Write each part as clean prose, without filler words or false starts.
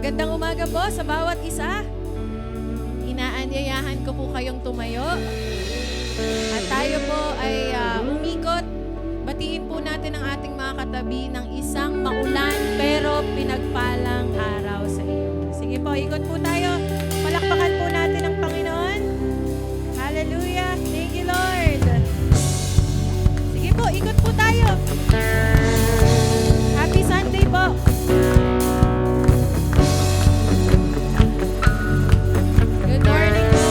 Magandang umaga po sa bawat isa. Inaanyayahan ko po kayong tumayo. At tayo po ay umikot. Batiin po natin ang ating mga katabi ng isang maulan pero pinagpalang araw sa iyo. Sige po, ikot po tayo. Palakpakan po natin ang Panginoon. Hallelujah. Thank you, Lord. Sige po, ikot po tayo. Happy Sunday po. Good morning po.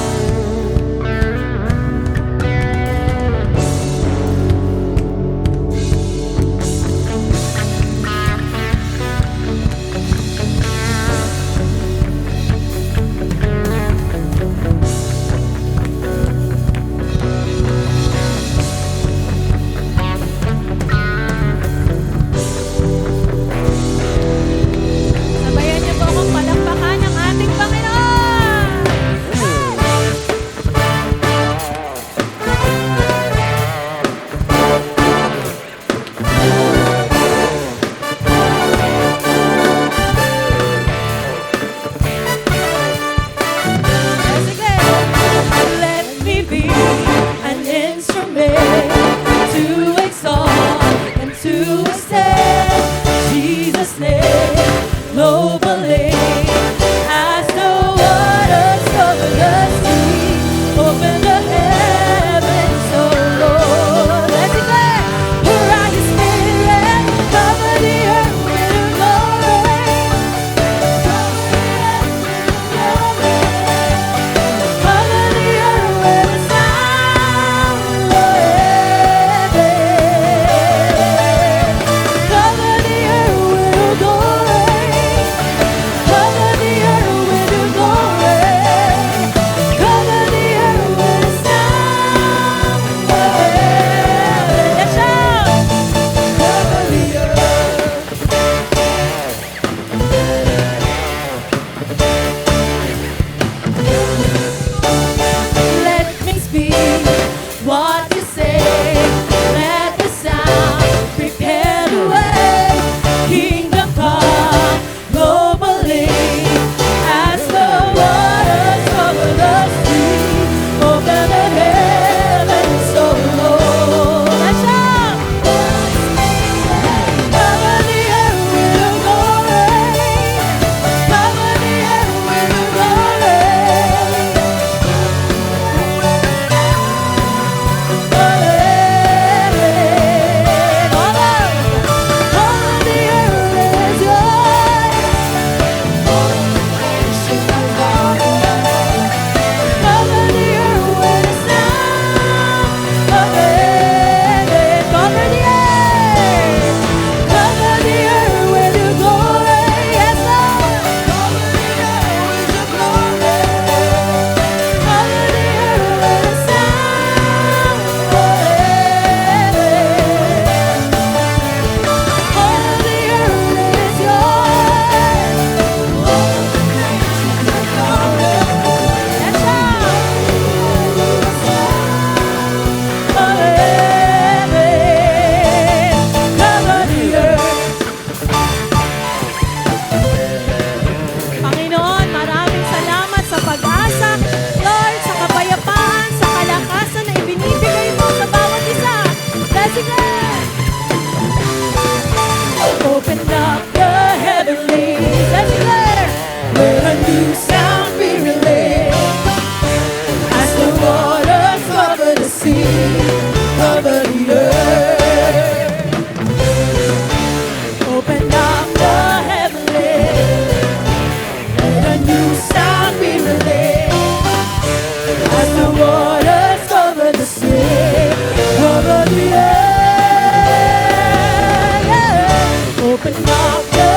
Sabayan niyo po akong palakpakan ng ating Panginoon. Sige. Let me be an instrument to exalt and to extend Jesus' name globally. As the waters cover the sea, open the heavens, oh Lord. Let's declare, pour out your spirit, cover the earth with your glory. Cover the earth with the sound of heaven. Cover the earth with your glory. Cover the earth with your glory. Cover the earth with the sound of heaven. Let's shout. Cover the Let me speak what you say. Let the sound prepare the way. Kingdom come globally. As the waters cover the sea, open the heavens, oh Lord. Let's shout. Cover the earth with your glory. Cover the earth with your glory. Panginoon, maraming salamat sa pag-asa, Lord, sa kapayapaan, sa kalakasan na ibinibigay mo sa bawat isa. Let's declare. Open up the heavenlies. Let's declare. Let a new sound be released. As the waters cover the sea, cover the earth. Open up the heavenlies. Let a new sound be released. As the waters cover the sea, cover the earth. Yeah. Open up the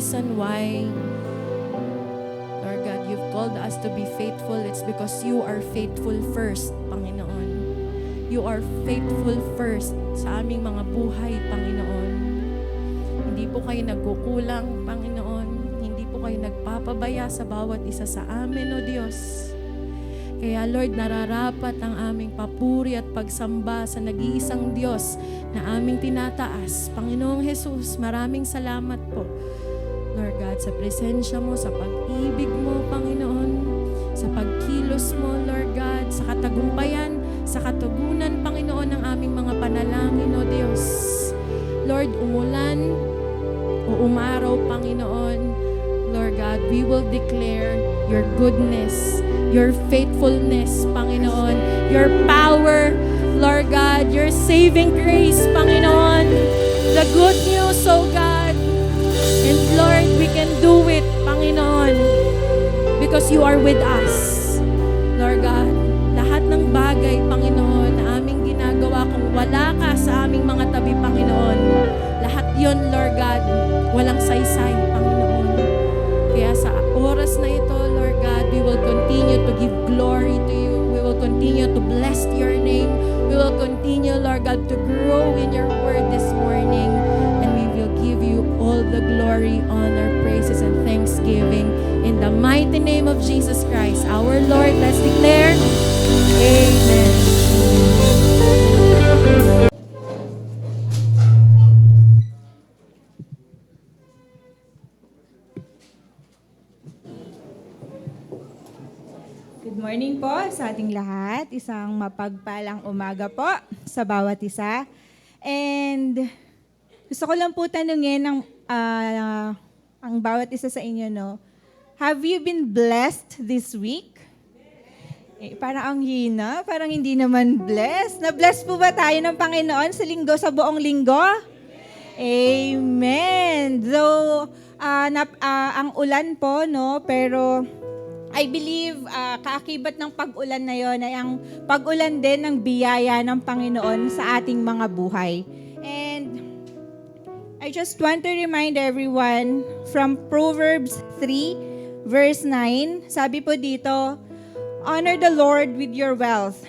reason why, Lord God, you've called us to be faithful, it's because you are faithful first, Panginoon. You are faithful first sa aming mga buhay, Panginoon. Hindi po kayo nagkukulang, Panginoon. Hindi po kayo nagpapabaya sa bawat isa sa amin, O Diyos. Kaya Lord, nararapat ang aming papuri at pagsamba sa nag-iisang Diyos na aming tinataas. Panginoong Jesus, maraming salamat po, Lord God, sa presensya mo, sa pag-ibig mo, Panginoon, sa pagkilos mo, Lord God, sa katagumpayan, sa katugunan, Panginoon, ng aming mga panalangin, O Diyos. Lord, umulan o umaraw, Panginoon, Lord God, we will declare your goodness, your faithfulness, Panginoon, your power, Lord God, your saving grace, Panginoon, the good news, oh God. And Lord, we can do it, Panginoon, because you are with us, Lord God. Lahat ng bagay, Panginoon, na aming ginagawa kung wala ka sa aming mga tabi, Panginoon, lahat yon, Lord God, walang saysay, Panginoon. Kaya sa oras na ito, Lord God, we will continue to give glory to you. We will continue to bless your name. We will continue, Lord God, to grow in your word this morning. And we will give you all the glory, honor, praises, and thanksgiving. In the mighty name of Jesus Christ, our Lord, let's declare, Amen. Good morning po sa ating lahat. Isang mapagpalang umaga po sa bawat isa. And gusto ko lang po tanungin ang bawat isa sa inyo, no? Have you been blessed this week? Parang ang hina, parang hindi naman blessed. Na-bless po ba tayo ng Panginoon sa buong linggo? Amen. Though, ang ulan po, no? Pero I believe kaakibat ng pag-ulan na yon ay ang pag-ulan din ng biyaya ng Panginoon sa ating mga buhay. And I just want to remind everyone from Proverbs 3 verse 9, sabi po dito, honor the Lord with your wealth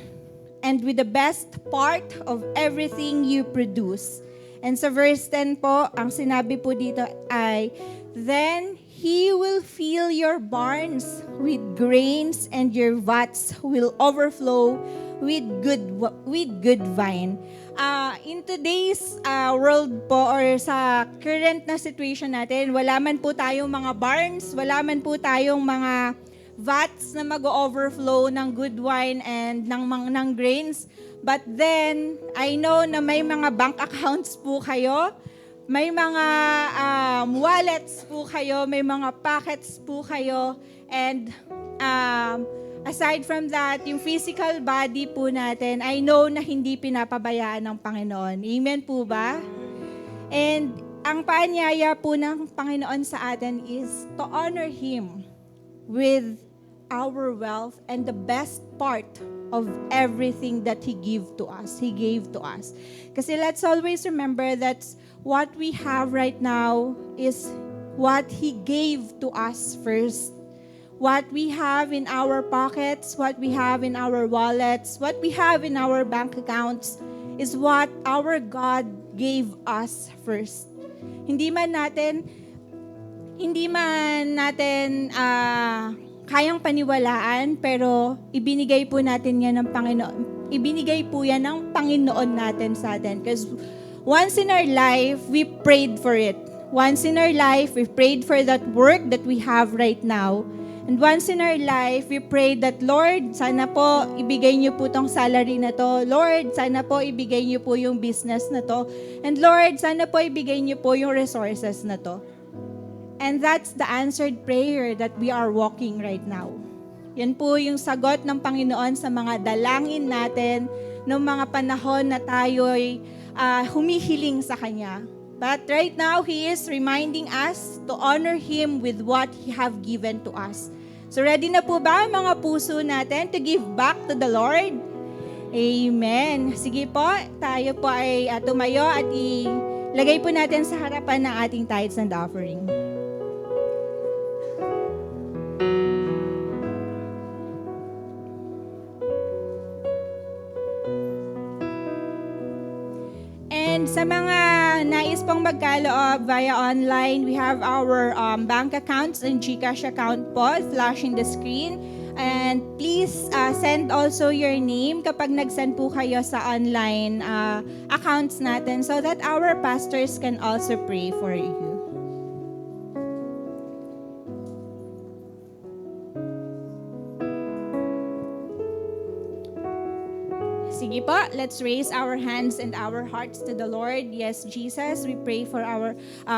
and with the best part of everything you produce. And sa verse 10 po, ang sinabi po dito ay, then He will fill your barns with grains and your vats will overflow with good wine. In today's world po or sa current na situation natin, wala man po tayong mga barns, wala man po tayong mga vats na mag-overflow ng good wine and ng grains. But then, I know na may mga bank accounts po kayo, may mga wallets po kayo, may mga pockets po kayo, and aside from that, yung physical body po natin, I know na hindi pinapabayaan ng Panginoon. Amen po ba? And ang paanyaya po ng Panginoon sa atin is to honor Him with our wealth and the best part of everything that He gave to us. Kasi let's always remember that what we have right now is what He gave to us first. What we have in our pockets, what we have in our wallets, what we have in our bank accounts is what our God gave us first. Hindi man natin kayang paniwalaan, pero ibinigay po natin yan ng Panginoon. Ibinigay po yan ng Panginoon natin sa atin. Because once in our life, we prayed for it. Once in our life, we prayed for that work that we have right now. And once in our life, we prayed that, Lord, sana po ibigay niyo po tong salary na to. Lord, sana po ibigay niyo po yung business na to. And Lord, sana po ibigay niyo po yung resources na to. And that's the answered prayer that we are walking right now. Yan po yung sagot ng Panginoon sa mga dalangin natin noong mga panahon na tayo'y humihiling sa Kanya. But right now, He is reminding us to honor Him with what He have given to us. So ready na po ba mga puso natin to give back to the Lord? Amen. Sige po, tayo po ay tumayo at ilagay po natin sa harapan ng ating tithes and offering. And sa mga nais pong magkaloob via online, we have our bank accounts and GCash account po flashing the screen. And please send also your name kapag nag-send po kayo sa online accounts natin so that our pastors can also pray for you. Sige po, let's raise our hands and our hearts to the Lord. Yes, Jesus, we pray for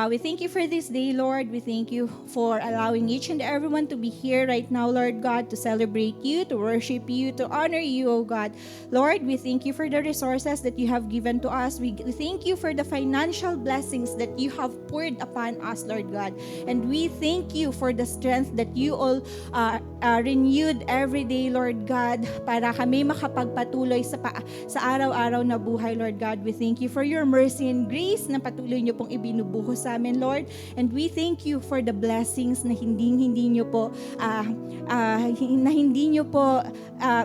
we thank you for this day, Lord. We thank you for allowing each and everyone to be here right now, Lord God, to celebrate you, to worship you, to honor you, oh God. Lord, we thank you for the resources that you have given to us. We thank you for the financial blessings that you have poured upon us, Lord God. And we thank you for the strength that you all renewed every day, Lord God, para kami makapagpatuloy sa araw-araw na buhay, Lord God. We thank you for your mercy and grace na patuloy niyo pong ibinubuhos sa amin, Lord. And we thank you for the blessings na hindi niyo po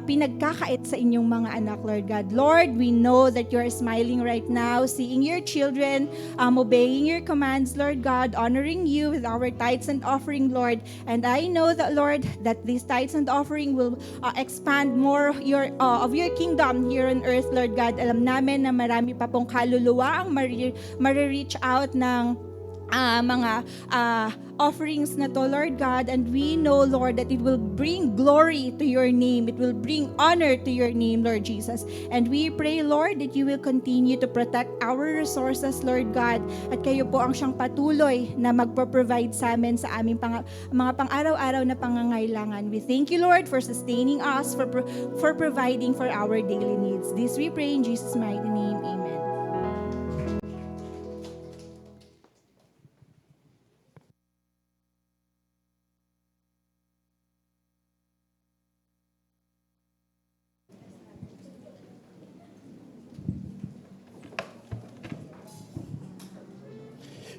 pinagkakait sa inyong mga anak, Lord God. Lord, we know that you are smiling right now, seeing your children, obeying your commands, Lord God, honoring you with our tithes and offering, Lord. And I know that, Lord, that these tithes and offering will expand more of your kingdom here on earth, Lord God. Alam namin na marami pa pong kaluluwa ang marireach out ng mga offerings na to, Lord God, and we know, Lord, that it will bring glory to your name. It will bring honor to your name, Lord Jesus. And we pray, Lord, that you will continue to protect our resources, Lord God, at kayo po ang siyang patuloy na magpo-provide sa amin sa aming mga pang-araw-araw na pangangailangan. We thank you, Lord, for sustaining us, for providing for our daily needs. This we pray in Jesus' mighty name. Amen.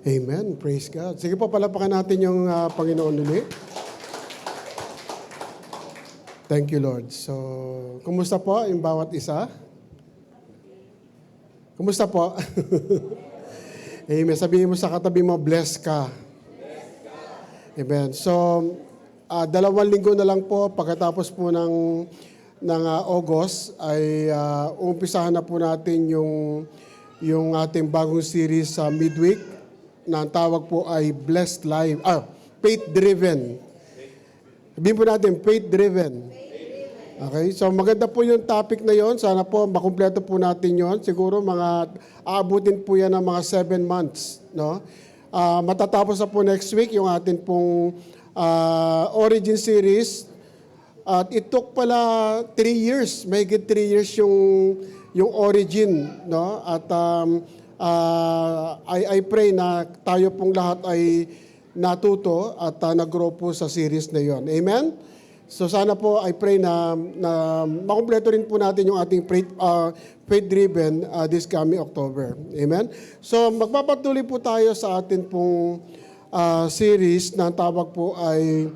Amen. Praise God. Sige po, palapakan natin yung Panginoon ulit. Thank you, Lord. So, kumusta po yung bawat isa? Kumusta po? Amen. Sabihin mo sa katabi mo, bless ka. Amen. So, 2 linggo na lang po pagkatapos po ng August ay umpisahan na po natin yung ating bagong series sa midweek na ang tawag po ay Blessed Life, Faith-Driven. Sabihin po natin, Faith-Driven. Okay, so maganda po yung topic na yon. Sana po makumpleto po natin yon. Siguro aabutin po yan ng mga 7 months. No? Matatapos na po next week yung atin pong Origin series. At it took pala 3 years, mahigit 3 years yung Origin. No? At I pray na tayo pong lahat ay natuto at nag-grow po sa series na yon. Amen? So sana po I pray na makumpleto rin po natin yung ating faith-driven this coming October. Amen? So magpapatuloy po tayo sa atin pong series na tawag po ay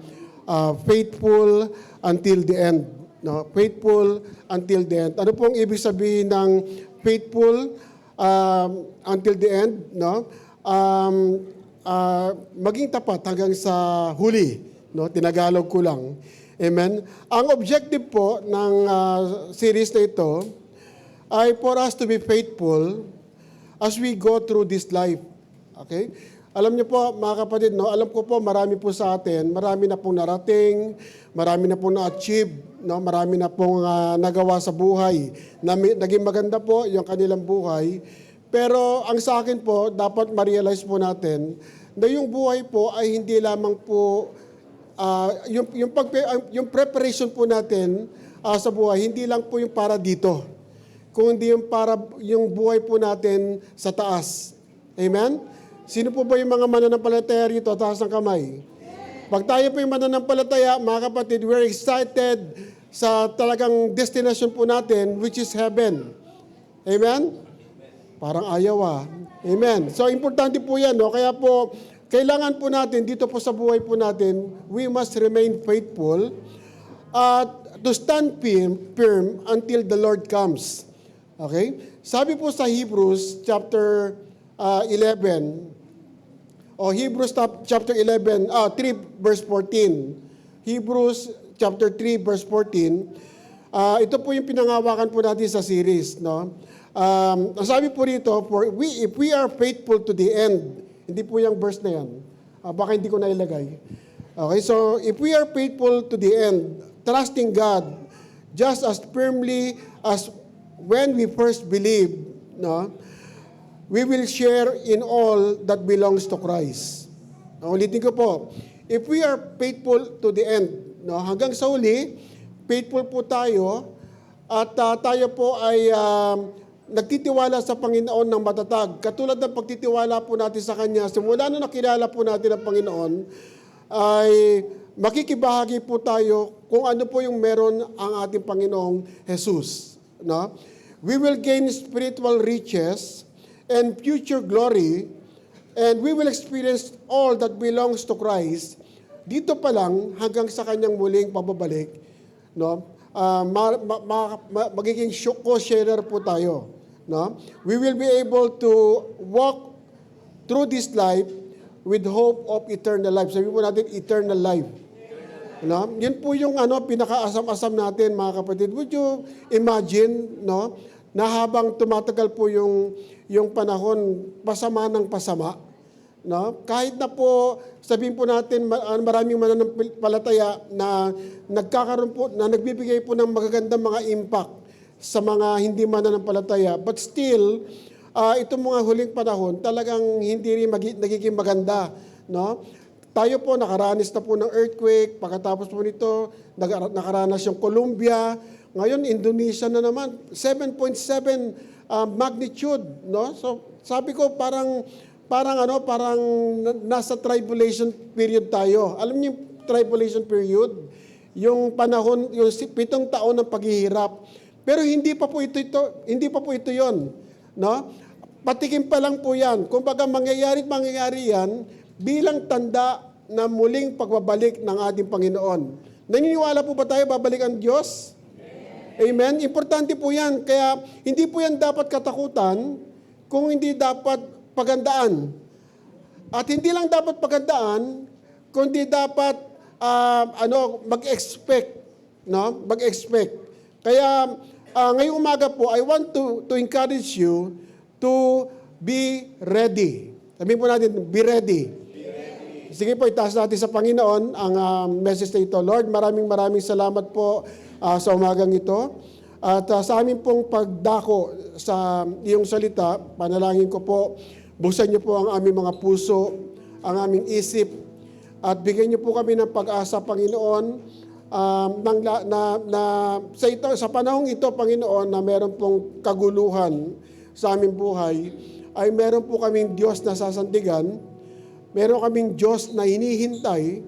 Faithful Until the End. No? Faithful until the end. Ano pong ibig sabihin ng faithful until the end, no? Maging tapat hanggang sa huli, no? Tinagalog ko lang. Amen. Ang objective po ng series na ito ay for us to be faithful as we go through this life. Okay? Alam niyo po, mga kapatid, no? Alam ko po, marami po sa atin, marami na pong narating, marami na pong na-achieve, no? Marami na pong nagawa sa buhay. Naging maganda po yung kanilang buhay. Pero ang sa akin po, dapat ma-realize po natin na yung buhay po ay hindi lamang po, yung preparation po natin sa buhay, hindi lang po yung para dito, kundi yung para yung buhay po natin sa taas. Amen? Sino po ba yung mga mananampalataya rito? Taas ng kamay. Pag tayo po yung mananampalataya, mga kapatid, we're excited sa talagang destination po natin, which is heaven. Amen? Parang ayaw Amen. So, importante po yan. No? Kaya po, kailangan po natin, dito po sa buhay po natin, we must remain faithful to stand firm until the Lord comes. Okay? Sabi po sa Hebrews chapter 11, o Hebrews chapter 11, 3 verse 14. Hebrews chapter 3 verse 14. Ito po yung pinangawakan po natin sa series, no? Ang sabi po rito, if we are faithful to the end, hindi po yung verse na yan. Baka hindi ko nailagay. Okay, so if we are faithful to the end, trusting God just as firmly as when we first believed, no, we will share in all that belongs to Christ. Ulitin ko po, if we are faithful to the end, no, hanggang sa huli, faithful po tayo at tayo po ay nagtitiwala sa Panginoon ng matatag. Katulad ng pagtitiwala po natin sa Kanya, simula na nakilala po natin ang Panginoon, ay makikibahagi po tayo kung ano po yung meron ang ating Panginoong Jesus. No? We will gain spiritual riches and future glory, and we will experience all that belongs to Christ. Dito pa lang, hanggang sa Kanyang muling pababalik, no? Magiging co-sharer po tayo. No? We will be able to walk through this life with hope of eternal life. Sabi po natin, eternal life. No? Yun po yung pinakaasam-asam natin, mga kapatid. Would you imagine, no, na habang tumatagal po yung panahon, pasama ng pasama, no? Kahit na po, sabihin po natin, maraming mananampalataya na nagkakaroon po, na nagbibigay po ng magagandang mga impact sa mga hindi mananampalataya. But still, itong mga huling panahon, talagang hindi rin nagiging maganda. No? Tayo po, nakaranas na po ng earthquake, pagkatapos po nito, nakaranas yung Colombia, ngayon Indonesia na naman, 7.7 magnitude. No? So, sabi ko, parang nasa tribulation period tayo. Alam niyo yung tribulation period? Yung panahon, yung 7 taon ng paghihirap. Pero hindi pa po ito 'yon, no? Patikim pa lang po 'yan. Kumbaga mangyayari yan bilang tanda na muling pagbabalik ng ating Panginoon. Naniniwala po ba tayo babalik ang Diyos? Amen. Importante po 'yan. Kaya hindi po 'yan dapat katakutan, kung hindi dapat pagandaan. At hindi lang dapat pagandaan, kundi dapat mag-expect, no? Mag-expect. Kaya ngayong umaga po, I want to encourage you to be ready. Sabihin po natin, be ready. Sige po, itaas natin sa Panginoon ang message na ito. Lord, maraming salamat po sa umagang ito. At sa amin pong pagdako sa iyong salita, panalangin ko po, buksan niyo po ang aming mga puso, ang aming isip, at bigyan niyo po kami ng pag-asa, Panginoon, sa panahong ito, Panginoon, na meron pong kaguluhan sa aming buhay, ay meron po kaming Diyos na sasandigan, meron kaming Diyos na hinihintay,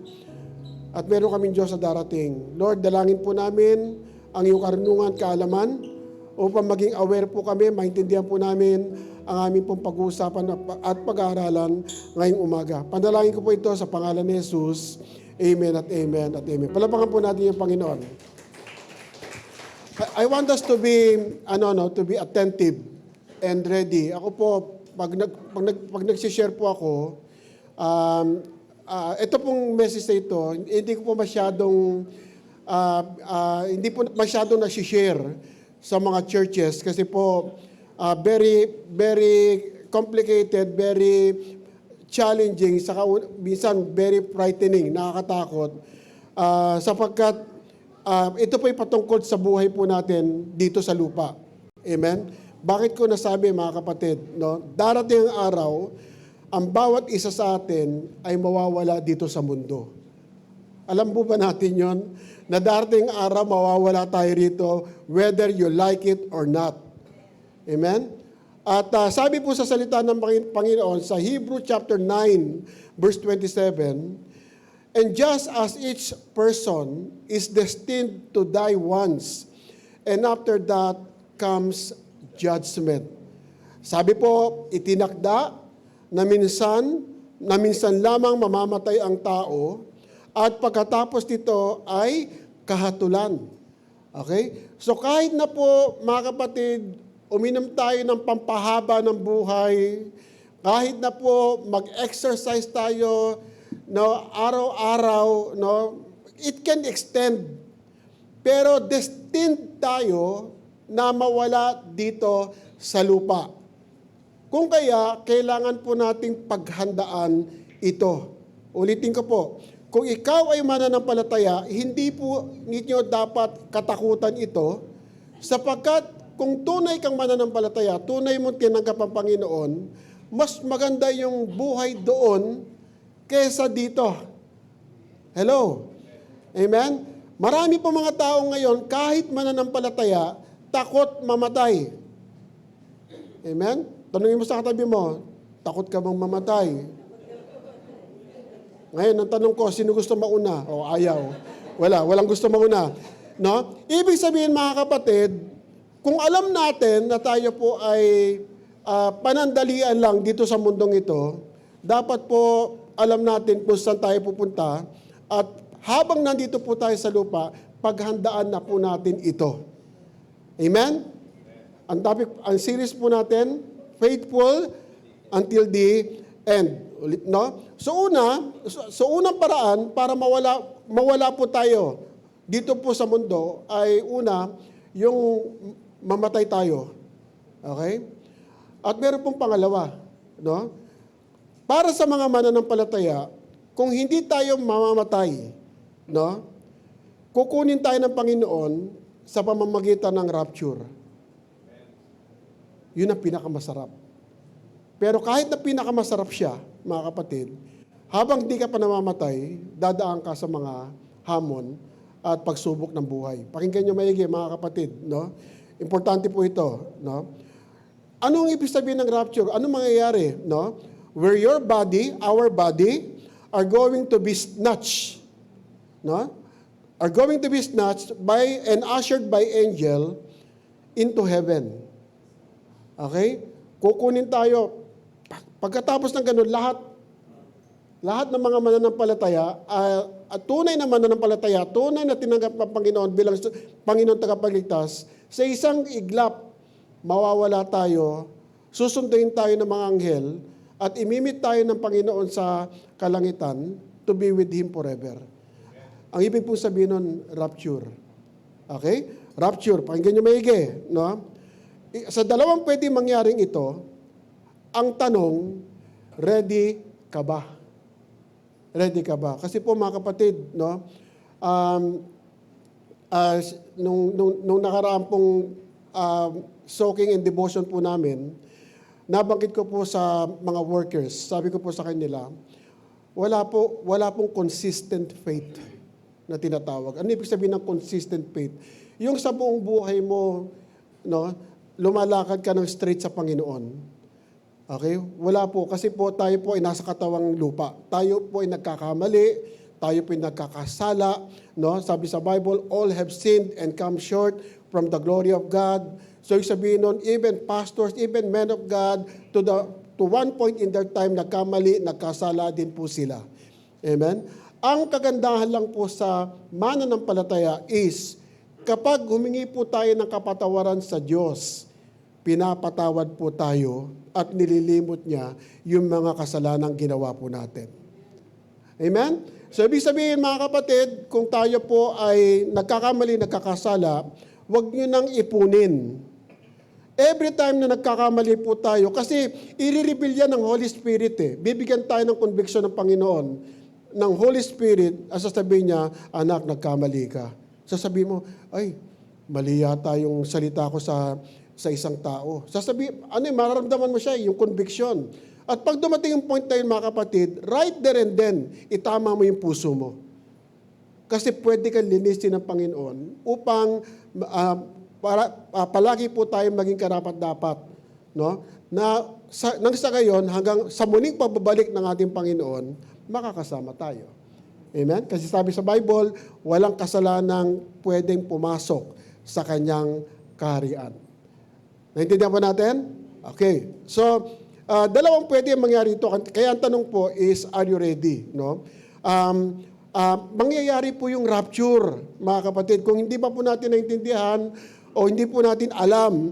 at meron kaming Diyos na darating. Lord, dalangin po namin ang iyong karunungan, kaalaman, upang maging aware po kami, maintindihan po namin ang aming pong pag-uusapan at pag-aaralan ngayong umaga. Panalangin ko po ito sa pangalan ni Jesus. Amen at amen at amen. Palapakan po natin yung Panginoon. I want us to be attentive and ready. Ako po, pag nagsishare po ako, ito pong message na ito, hindi ko po masyadong nasi-share sa mga churches kasi po very complicated, very challenging, saka minsan very frightening, nakakatakot, sapagkat ito po ay patungkol sa buhay po natin dito sa lupa. Amen? Bakit ko nasabi, mga kapatid, no? Darating ang araw, ang bawat isa sa atin ay mawawala dito sa mundo. Alam po ba natin yon? Na darating ang araw, mawawala tayo rito, whether you like it or not. Amen? At sabi po sa salita ng Panginoon sa Hebrew chapter 9, verse 27, and just as each person is destined to die once, and after that comes judgment. Sabi po, itinakda na minsan lamang mamamatay ang tao, at pagkatapos nito ay kahatulan. Okay? So kahit na po, mga kapatid, uminom tayo ng pampahaba ng buhay, kahit na po mag-exercise tayo, no, araw-araw, no, it can extend. Pero destined tayo na mawala dito sa lupa. Kung kaya, kailangan po nating paghandaan ito. Ulitin ko po, kung ikaw ay mananampalataya, hindi po ninyo dapat katakutan ito, sapagkat kung tunay kang mananampalataya, tunay mong tinanggap ang Panginoon, mas maganda yung buhay doon kesa dito. Hello? Amen? Marami po mga tao ngayon, kahit mananampalataya, takot mamatay. Amen? Tanungin mo sa katabi mo, takot ka bang mamatay? Ngayon, ang tanong ko, sino gusto mauna? O ayaw. Walang gusto mauna. No? Ibig sabihin mga kapatid, kung alam natin na tayo po ay panandalian lang dito sa mundong ito, dapat po alam natin kung saan tayo pupunta at habang nandito po tayo sa lupa, paghandaan na po natin ito. Amen? Ang series po natin, Faithful until the end. No? So unang paraan para mawala po tayo dito po sa mundo ay una, yung mamatay tayo. Okay? At meron pong pangalawa, no? Para sa mga mananampalataya, kung hindi tayo mamamatay, no? Kukunin tayo ng Panginoon sa pamamagitan ng rapture. Yun ang pinakamasarap. Pero kahit na pinakamasarap siya, mga kapatid, habang di ka pa namamatay, dadaan ka sa mga hamon at pagsubok ng buhay. Pakinggan nyo maigi, mga kapatid, no? Importante po ito, no? Anong ibig sabihin ng rapture? Anong mangyayari, no? Where your body, our body, are going to be snatched, no? Are going to be snatched by and ushered by angel into heaven. Okay? Kukunin tayo. Pagkatapos ng ganun, lahat ng mga mananampalataya, at tunay na mananampalataya, tunay na tinanggap ng Panginoon bilang Panginoon tagapagligtas, sa isang iglap, mawawala tayo, susunduin tayo ng mga anghel, at imimit tayo ng Panginoon sa kalangitan to be with Him forever. Ang ibig po sabihin nun, rapture. Okay? Rapture, pakinggan nyo maigi, no? Sa dalawang pwede mangyaring ito, ang tanong, ready ka ba? Ready ka ba? Kasi po mga kapatid, no, nung nakaraan pong soaking and devotion po namin, nabanggit ko po sa mga workers, sabi ko po sa kanila, wala pong consistent faith na tinatawag. Ano ibig sabihin ng consistent faith? Yung sa buong buhay mo, no, lumalakad ka ng straight sa Panginoon. Okay? Wala po. Kasi po tayo po ay nasa katawang lupa. Tayo po ay nagkakamali. Tayo po ay nagkakasala. No? Sabi sa Bible, all have sinned and come short from the glory of God. So yung sabihin nun, even pastors, even men of God, to one point in their time, nagkamali, nagkasala din po sila. Amen? Ang kagandahan lang po sa mananampalataya is, kapag humingi po tayo ng kapatawaran sa Diyos, pinapatawad po tayo at nililimot niya yung mga kasalanang ginawa po natin. Amen? So, ibig sabihin mga kapatid, kung tayo po ay nagkakamali, nagkakasala, huwag nyo nang ipunin. Every time na nagkakamali po tayo, kasi i-reveal yan ng Holy Spirit eh. Bibigyan tayo ng conviction ng Panginoon, ng Holy Spirit, at sasabihin niya, anak, nagkamali ka. Sasabihin mo, ay, mali yata yung salita ko sa isang tao. Mararamdaman mo siya, yung conviction. At pag dumating yung point na yun, mga kapatid, right there and then, itama mo yung puso mo. Kasi pwede kang linisin ng Panginoon upang palagi po tayo maging karapat-dapat. No? Nang sa gayon, hanggang sa muling pagbabalik ng ating Panginoon, makakasama tayo. Amen? Kasi sabi sa Bible, walang kasalanang pwedeng pumasok sa kanyang kaharian. Naintindihan po natin? Okay. So, dalawang pwede mangyari ito. Kaya ang tanong po is, are you ready? No? Mangyayari po yung rapture, mga kapatid. Kung hindi pa po natin naintindihan o hindi po natin alam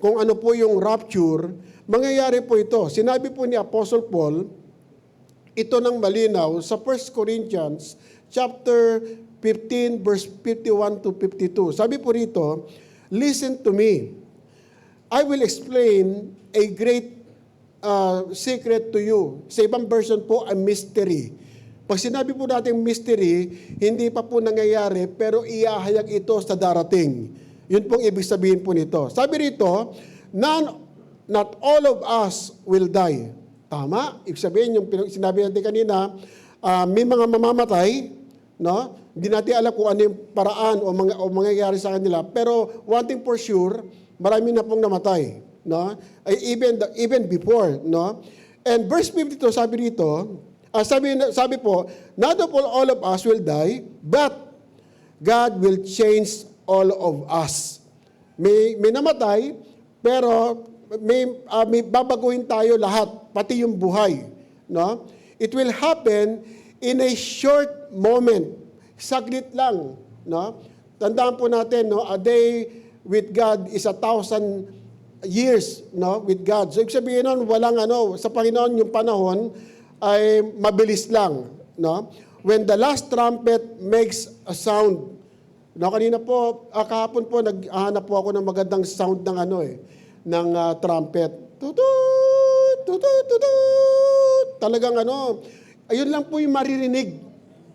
kung ano po yung rapture, mangyayari po ito. Sinabi po ni Apostle Paul, ito ng malinaw sa 1 Corinthians chapter 15 verse 51 to 52. Sabi po rito, listen to me. I will explain a great secret to you. Sa ibang version po, a mystery. Pag sinabi po natin mystery, hindi pa po nangyayari, pero iahayag ito sa darating. Yun pong ibig sabihin po nito. Sabi rito, not all of us will die. Tama? Ibig sabihin, yung sinabi natin kanina, may mga mamamatay, no? Hindi natin alam kung ano yung paraan o mangyayari sa kanila. Pero one thing for sure, marami na pong namatay, no? Even before, no? And verse 52 sabi dito, sabi po, not all of us will die, but God will change all of us. May namatay, pero may babaguhin tayo lahat, pati yung buhay, no? It will happen in a short moment. Saglit lang, no? Tandaan po natin, no, a day with God is 1,000 years, no, with God. So ibig sabihin nun, walang sa Panginoon yung panahon ay mabilis lang, no? When the last trumpet makes a sound. No, kanina po, kahapon po naghahanap po ako ng magandang sound ng ng trumpet. Tutut, tutut, tutut. Talagang ayun lang po yung maririnig,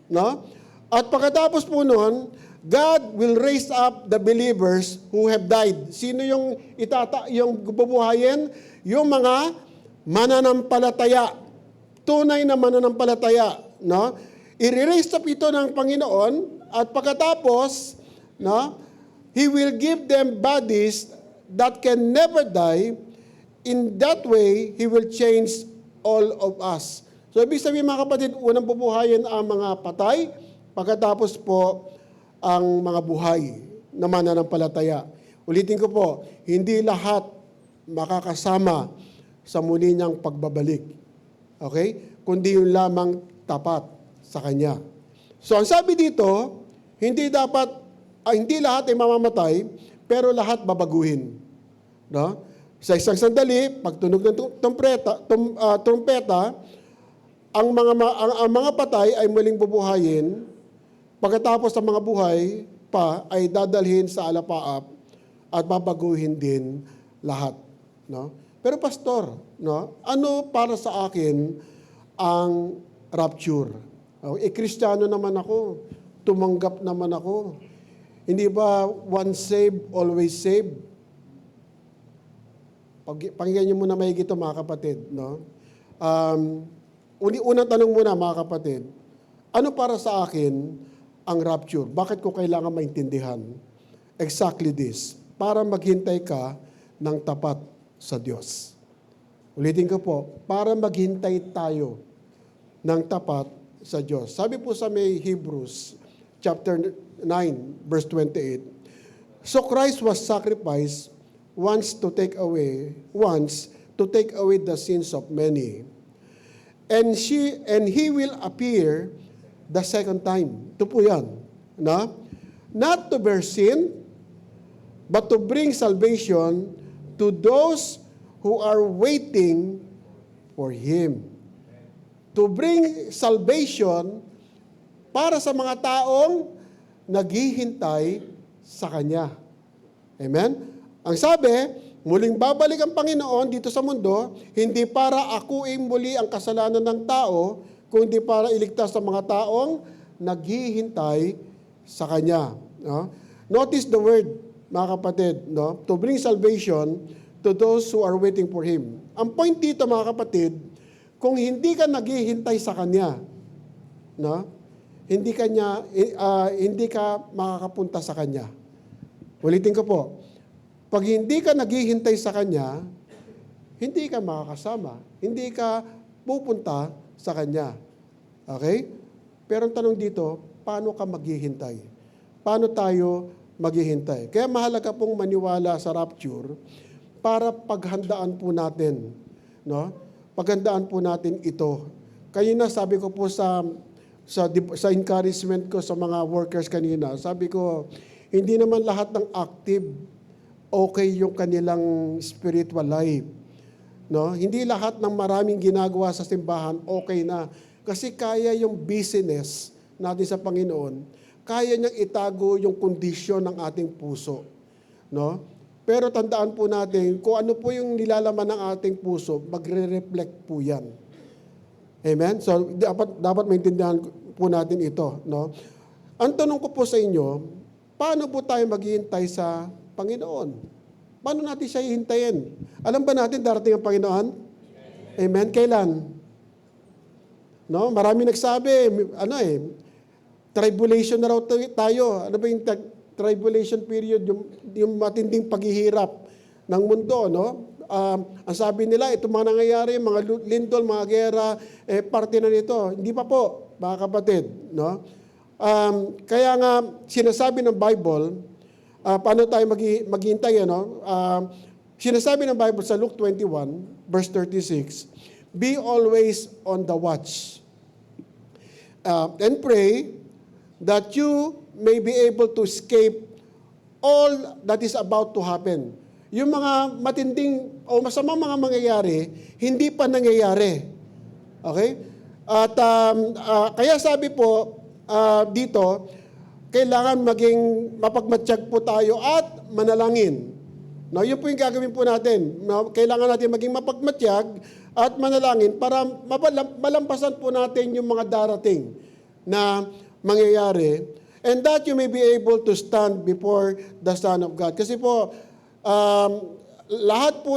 no? At pagkatapos po noon, God will raise up the believers who have died. Sino yung yung bubuhayin? Yung mga mananampalataya. Tunay na mananampalataya, no? I-raise up ito ng Panginoon at pagkatapos, no, He will give them bodies that can never die. In that way, He will change all of us. So, ibig sabihin mga kapatid, unang bubuhayin ang mga patay, pagkatapos po ang mga buhay na mananampalataya. Ulitin ko po, hindi lahat makakasama sa muli niyang pagbabalik. Okay? Kundi yung lamang tapat sa Kanya. So, ang sabi dito, hindi lahat ay mamamatay, pero lahat babaguhin. No? Sa isang sandali, pagtunog ng trumpeta, ang mga patay ay muling bubuhayin. Pagkatapos ng mga buhay pa ay dadalhin sa alapaap at babaguhin din lahat, no? Pero pastor, no, ano para sa akin ang rapture? Kristiyano naman ako, tumanggap naman ako. Hindi ba once saved, always saved? Pakinggan niyo muna mahigit ito, mga kapatid, no? Unang tanong muna, mga kapatid, ano para sa akin ang rapture? Bakit ko kailangan maintindihan? Exactly this. Para maghintay ka ng tapat sa Diyos. Ulitin ko po, para maghintay tayo ng tapat sa Diyos. Sabi po sa may Hebrews, chapter 9, verse 28, so Christ was sacrificed once to take away the sins of many. And He will appear the second time. Ito po yan. Na? Not to bear sin, but to bring salvation to those who are waiting for Him. To bring salvation para sa mga taong naghihintay sa Kanya. Amen? Ang sabi, muling babalik ang Panginoon dito sa mundo, hindi para akuin muli ang kasalanan ng tao, kundi para iligtas sa mga taong naghihintay sa Kanya. No? Notice the word, mga kapatid, no? To bring salvation to those who are waiting for Him. Ang point dito, mga kapatid, kung hindi ka naghihintay sa Kanya, no? Hindi ka makakapunta sa Kanya. Ulitin ko po, pag hindi ka naghihintay sa Kanya, hindi ka makakasama, hindi ka pupunta sa Kanya. Okay? Pero ang tanong dito, paano ka maghihintay? Paano tayo maghihintay? Kaya mahalaga pong maniwala sa rapture para paghandaan po natin, no? Paghandaan po natin ito. Kanina sabi ko po sa encouragement ko sa mga workers kanina, sabi ko, hindi naman lahat ng active okay yung kanilang spiritual life. No? Hindi lahat ng maraming ginagawa sa simbahan okay na. Kasi kaya yung business natin sa Panginoon, kaya niyang itago yung kondisyon ng ating puso. No? Pero tandaan po natin, kung ano po yung nilalaman ng ating puso, magre-reflect po yan. Amen? So, dapat maintindihan po natin ito. No? Ang tanong ko po sa inyo, paano po tayo maghihintay sa Panginoon? Paano natin siya hihintayin? Alam ba natin darating ang Panginoon? Amen? Kailan? No? Marami nagsabi, tribulation na raw tayo. Ano ba yung tribulation period? Yung matinding paghihirap ng mundo, no? Ang sabi nila, itong mga nangyayari, mga lindol, mga gera, parte na nito. Hindi pa po, mga kapatid, no? Kaya nga, sinasabi ng Bible, paano tayo maghihintay, no? Sinasabi ng Bible sa Luke 21, verse 36, be always on the watch. And pray that you may be able to escape all that is about to happen. Yung mga matinding o masamang mga mangyayari, hindi pa nangyayari. Okay? At kaya sabi po dito, kailangan maging mapagmatsyag po tayo at manalangin. No, yun po yung gagawin po natin. No, kailangan natin maging mapagmatsyag at manalangin para malampasan po natin yung mga darating na mangyayari, and that you may be able to stand before the Son of God. Kasi po, lahat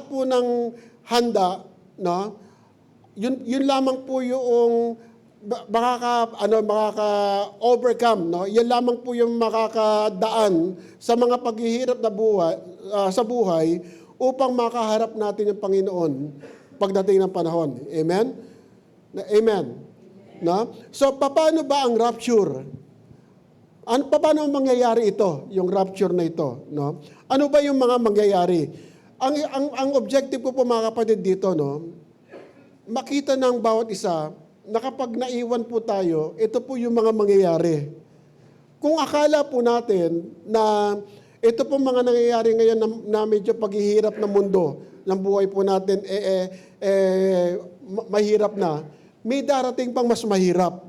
po ng handa, no, yun lamang po yung makaka-overcome, no? Yan lamang po yung makakadaan sa mga paghihirap na buhay, sa buhay upang makaharap natin yung Panginoon pagdating ng panahon. Amen? Amen. No? So, paano ba ang rapture? Paano mangyayari ito, yung rapture na ito? No? Ano ba yung mga mangyayari? Ang objective ko po mga kapatid dito, no? Makita ng bawat isa na kapag naiwan po tayo, ito po yung mga mangyayari. Kung akala po natin na ito po mga nangyayari ngayon na medyo paghihirap ng mundo, ng buhay po natin, mahirap na, may darating pang mas mahirap.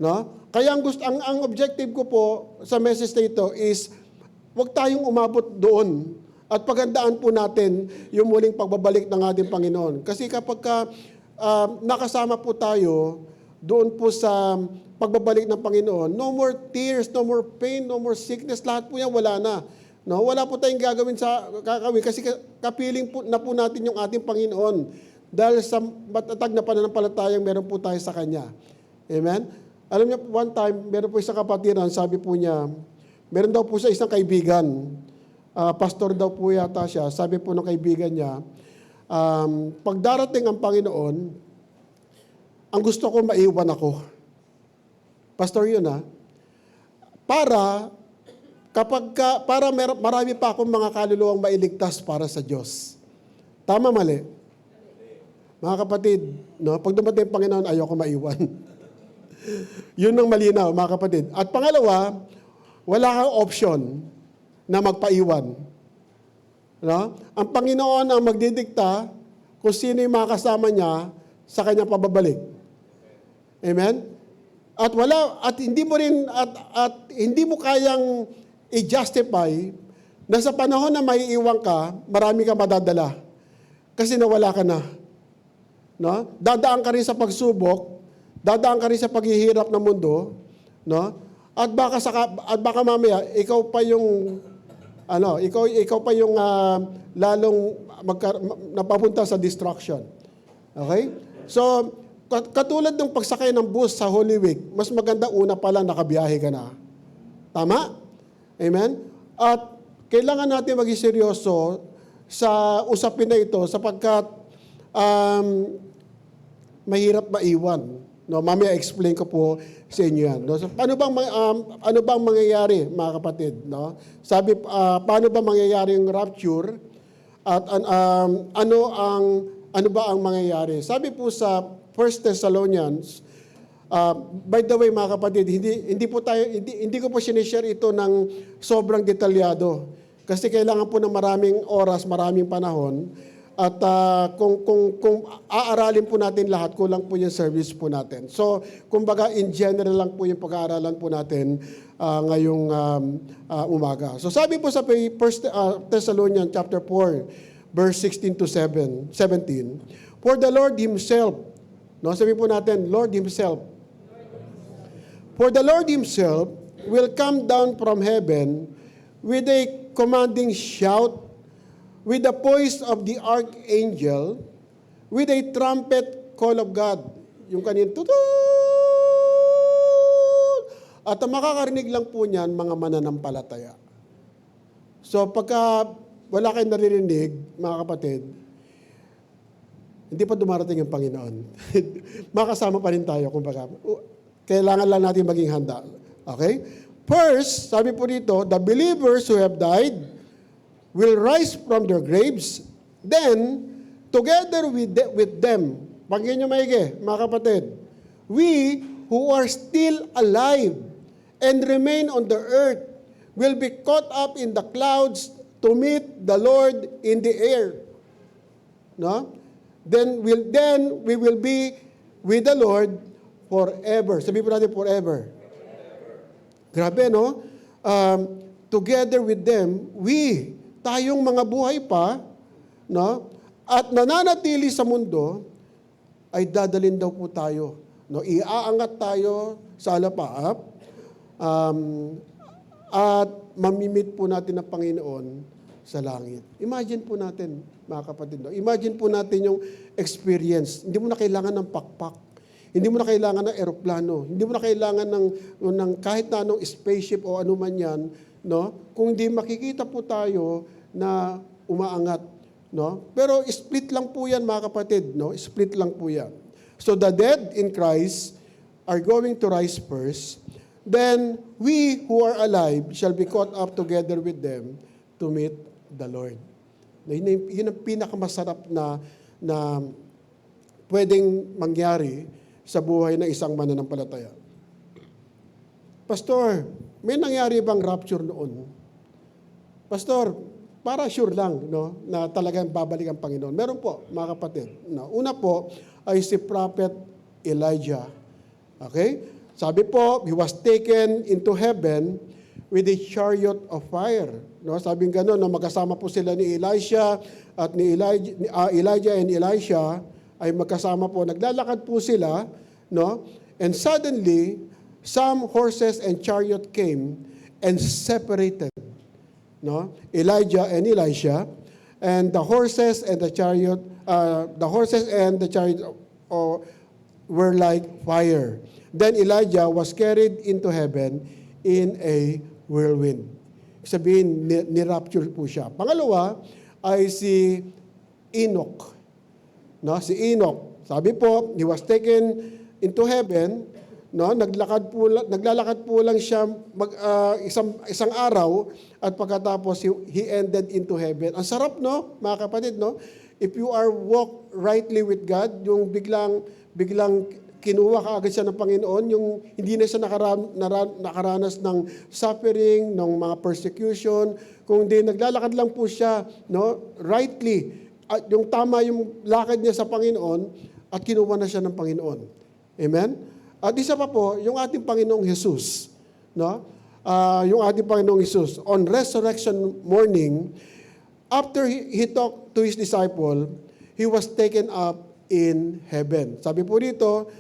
No? Kaya ang objective ko po sa message na ito is, huwag tayong umabot doon at paghandaan po natin yung muling pagbabalik ng ating Panginoon. Kasi kapag nakasama po tayo doon po sa pagbabalik ng Panginoon, no more tears, no more pain, no more sickness, lahat po yan wala na. No? Wala po tayong gagawin kasi kapiling po na po natin yung ating Panginoon dahil sa matatag na pananampalatayang meron po tayo sa Kanya. Amen? Alam niyo, one time, meron po isang kapatiran, sabi po niya, meron daw po siya isang kaibigan, pastor daw po yata siya, sabi po ng kaibigan niya, pag darating ang Panginoon, ang gusto ko maiwan ako. Pastor yun para marami pa akong mga kaluluwang mailigtas para sa Diyos. Tama, mali? Mga kapatid, no, pag dumating ang Panginoon, ayoko maiwan. Yun ang malinaw, mga kapatid. At pangalawa, wala kang option na magpaiwan. No? Ang Panginoon ang magdidikta kung sino yung makasama niya sa kanyang pababalik. Amen? At hindi mo kayang i-justify na sa panahon na maiiwan ka, marami ka madadala. Kasi nawala ka na. No? Dadaan ka rin sa pagsubok, dadaan ka rin sa paghihirap ng mundo, no? At baka mamaya ikaw pa yung lalong napapunta sa destruction. Okay? So, katulad ng pagsakay ng bus sa Holy Week, mas maganda una pa lang nakabiyahe ka na. Tama? Amen? At kailangan natin maging seryoso sa usapin na ito sapagkat mahirap maiwan. No, mamaya explain ko po sa inyo yan. No? So, ano bang mangyayari, mga kapatid? No? Sabi, paano ba mangyayari yung rapture? At ano ba ang mangyayari? Sabi po sa 1 Thessalonians, by the way, mga kapatid, hindi ko po sinishare ito ng sobrang detalyado. Kasi kailangan po ng maraming oras, maraming panahon. At kung aaralin po natin lahat, kulang po yung service po natin. So, kumbaga in general lang po yung pag-aaralan po natin ngayong umaga. So, sabi po sa 1 Thessalonians chapter 4, verse 16 to 17, For the Lord Himself, no, sabi po natin, Lord Himself. For the Lord Himself will come down from heaven with a commanding shout, with the voice of the archangel, with a trumpet call of God. Yung kanina, tutut! At ang makakarinig lang po niyan, mga mananampalataya. So pagka wala kayong naririnig, mga kapatid, hindi pa dumarating ang Panginoon. Makasama pa rin tayo, kumbaga. Kailangan lang natin maging handa. Okay? First, sabi po dito, the believers who have died will rise from their graves, then, together with them, pagyan nyo maigi, mga kapatid, we who are still alive and remain on the earth will be caught up in the clouds to meet the Lord in the air. No? Then we will be with the Lord forever. Sabi po natin forever. Grabe, no? Together with them, tayong mga buhay pa, no? At nananatili sa mundo, ay dadalhin daw po tayo. No? Iaangat tayo sa alapaap, at mamimit po natin ang Panginoon sa langit. Imagine po natin, mga kapatid. No? Imagine po natin yung experience. Hindi mo na kailangan ng pakpak. Hindi mo na kailangan ng eroplano. Hindi mo na kailangan ng kahit na anong spaceship o ano man yan. No? Kung hindi makikita po tayo na umaangat. No? Pero split lang po yan, mga kapatid. No? Split lang po yan. So the dead in Christ are going to rise first. Then we who are alive shall be caught up together with them to meet the Lord. Yun ang pinakamasarap na pwedeng mangyari sa buhay ng isang mananampalataya. Pastor, may nangyari bang rapture noon? Pastor, para sure lang, no, na talagang babalik ang Panginoon. Meron po, mga kapatid. No, una po ay si Prophet Elijah. Okay? Sabi po, he was taken into heaven with a chariot of fire. No, sabing gano'n, na magkasama po sila ni Elijah at Elijah and Elisha ay magkasama po. Naglalakad po sila, no? And suddenly, some horses and chariot came and separated. No? Elijah and Elisha, and the horses and the chariot were like fire. Then Elijah was carried into heaven in a whirlwind. Sabihin, ni-rapture po siya. Pangalawa ay si Enoch. No? Si Enoch. Sabi po, he was taken into heaven. No, naglalakad po lang siya isang araw at pagkatapos he ended into heaven. Ang sarap, no, mga kapatid, no? If you are walk rightly with God, yung biglang kinuha ka agad siya ng Panginoon, yung hindi na siya nakaranas ng suffering, ng mga persecution, kundi naglalakad lang po siya, no, rightly, at yung tama yung lakad niya sa Panginoon at kinuha na siya ng Panginoon. Amen? At isa pa po, yung ating Panginoong Jesus, no? Yung ating Panginoong Jesus, on resurrection morning, after he talked to his disciple, he was taken up in heaven. Sabi po dito,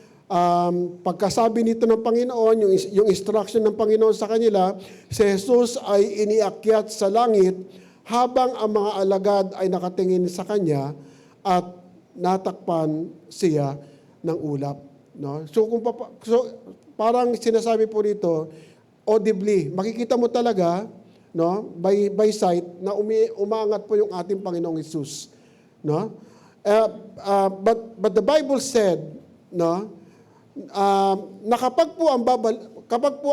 pagkasabi nito ng Panginoon, yung instruction ng Panginoon sa kanila, si Jesus ay iniakyat sa langit habang ang mga alagad ay nakatingin sa kanya at natakpan siya ng ulap. No? So parang sinasabi po rito, audibly, makikita mo talaga, no, by sight na umaangat po yung ating Panginoong Hesus, no? But the Bible said, no, na kapag po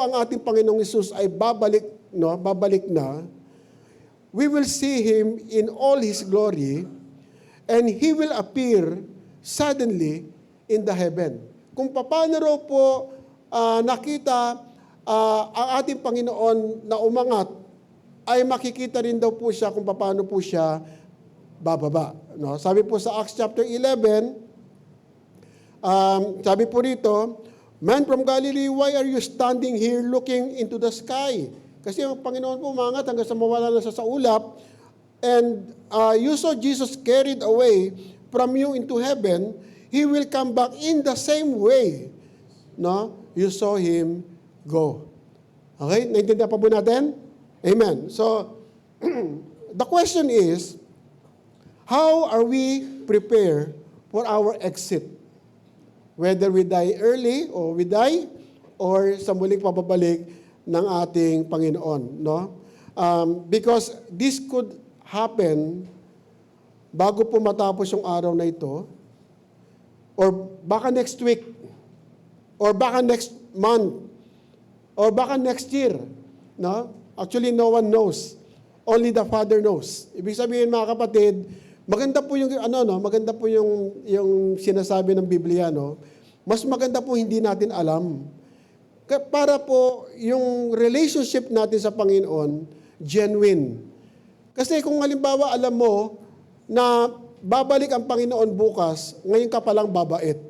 ang ating Panginoong Hesus ay babalik na, we will see him in all his glory and he will appear suddenly in the heaven. Kung paano raw po nakita ang ating Panginoon na umangat ay makikita rin daw po siya kung paano po siya bababa. No? Sabi po sa Acts chapter 11, sabi po rito, "Man from Galilee, why are you standing here looking into the sky?" Kasi ang Panginoon po umangat hanggang sa mawala na sa ulap, and you saw Jesus carried away from you into heaven, He will come back in the same way. No? You saw Him go. Okay? Naintindihan pa po natin? Amen. So, the question is, how are we prepared for our exit? Whether we die early or we die, or sa muling pababalik ng ating Panginoon. No? Because this could happen bago po matapos yung araw na ito, or baka next week, or baka next month, or baka next year. No? Actually, no one knows. Only the Father knows. Ibig sabihin, mga kapatid, maganda po yung maganda po yung sinasabi ng Biblia, no? Mas maganda po hindi natin alam. Para po yung relationship natin sa Panginoon genuine. Kasi kung halimbawa alam mo na babalik ang Panginoon bukas, ngayon ka palang babait.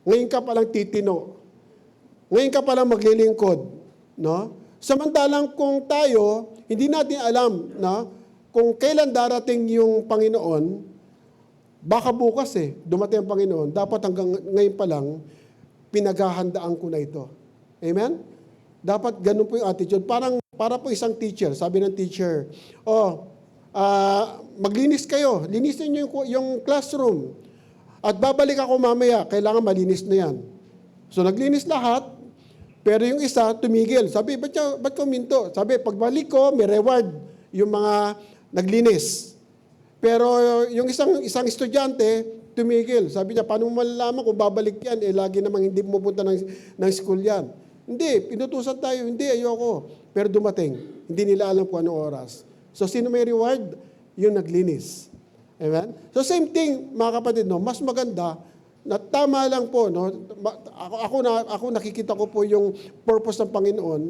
Ngayon ka palang titino. Ngayon ka palang maglilingkod, no? Samantalang kung tayo, hindi natin alam na kung kailan darating yung Panginoon, baka bukas dumating ang Panginoon, dapat hanggang ngayon pa lang, pinaghahandaan ko na ito. Amen? Dapat ganun po yung attitude. Para po isang teacher, sabi ng teacher, maglinis kayo, linisin niyo yung classroom, at babalik ako mamaya, kailangan malinis na yan. So naglinis lahat, pero yung isa tumigil. Sabi, ba't ka uminto? Sabi, pagbalik ko, may reward yung mga naglinis. Pero yung isang estudyante, tumigil. Sabi niya, paano mo malalaman kung babalik yan? Lagi namang hindi pumunta ng school yan. Hindi, pinutusan tayo. Hindi, ayoko. Pero dumating. Hindi nila alam kung anong oras. So, sino may reward? Yung naglinis. Amen? So, same thing, mga kapatid, no? Mas maganda na tama lang po, no? Ako nakikita ko po yung purpose ng Panginoon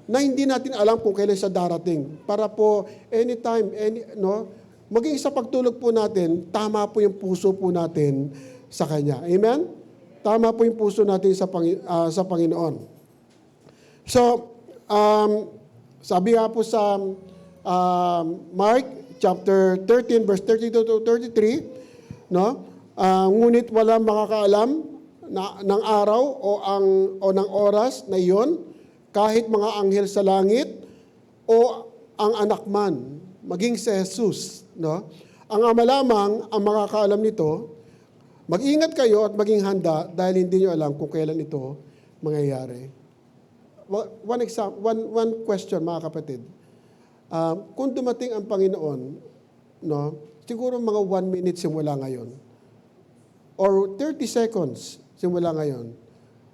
na hindi natin alam kung kailan siya darating. Para po, anytime, maging sa pagtulog po natin, tama po yung puso po natin sa Kanya. Amen? Tama po yung puso natin sa Panginoon. So, sabi nga po sa Mark chapter 13, verse 32 to 33, no? Ngunit walang makakaalam ng araw o ng oras na iyon, kahit mga anghel sa langit o ang anak man, maging si Jesus. No? Ang Ama lamang ang makakaalam nito. Mag-ingat kayo at maging handa dahil hindi nyo alam kung kailan ito mangyayari. One question, mga kapatid. Kung dumating ang Panginoon, no, siguro mga 1 minute simula ngayon, or 30 seconds simula ngayon,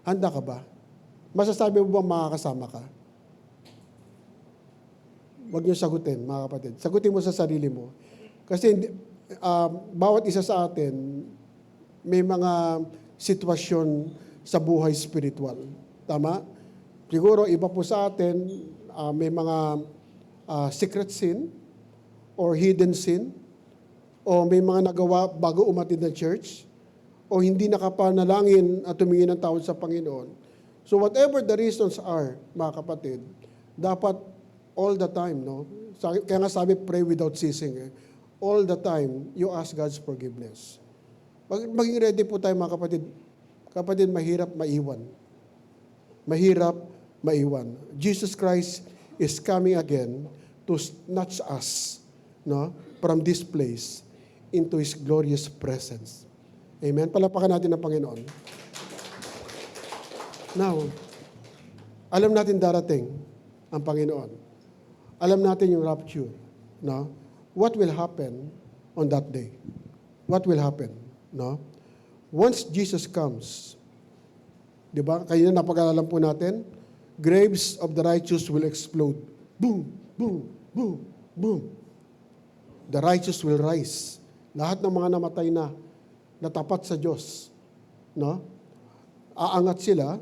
handa ka ba? Masasabi mo ba makakasama ka? Huwag niyo sagutin, mga kapatid. Sagutin mo sa sarili mo. Kasi bawat isa sa atin, may mga sitwasyon sa buhay spiritual. Tama? Siguro, iba po sa atin, may mga secret sin or hidden sin, o may mga nagawa bago umatid ng church, o hindi nakapanalangin at tumingin ng tawad sa Panginoon. So whatever the reasons are, mga kapatid, dapat all the time, no? Kaya nga sabi, pray without ceasing. All the time, you ask God's forgiveness. Maging ready po tayo, mga kapatid. Kapatid, mahirap maiwan. Mahirap maiwan. Jesus Christ is coming again to snatch us, no, from this place into His glorious presence. Amen? Palapakan natin ang Panginoon. Now, alam natin darating ang Panginoon. Alam natin yung rapture. No? What will happen on that day? What will happen? No? Once Jesus comes, di ba? Kaya napag-alalan po natin, graves of the righteous will explode. Boom, boom, boom, boom. The righteous will rise. Lahat ng mga namatay na tapat sa Diyos, no? Aangat sila,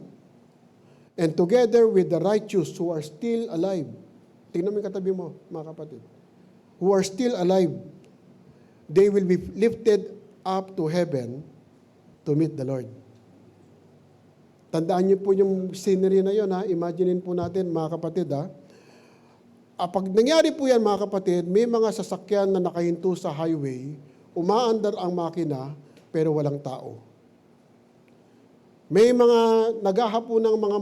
and together with the righteous who are still alive, tingnan mo yung katabi mo, mga kapatid, who are still alive, they will be lifted up to heaven to meet the Lord. Tandaan niyo po yung scenery na yun, ha? Imaginein po natin, mga kapatid, ha? Pag nangyari po yan, mga kapatid, may mga sasakyan na nakahinto sa highway, umaandar ang makina, pero walang tao. May mga naghahapo ng mga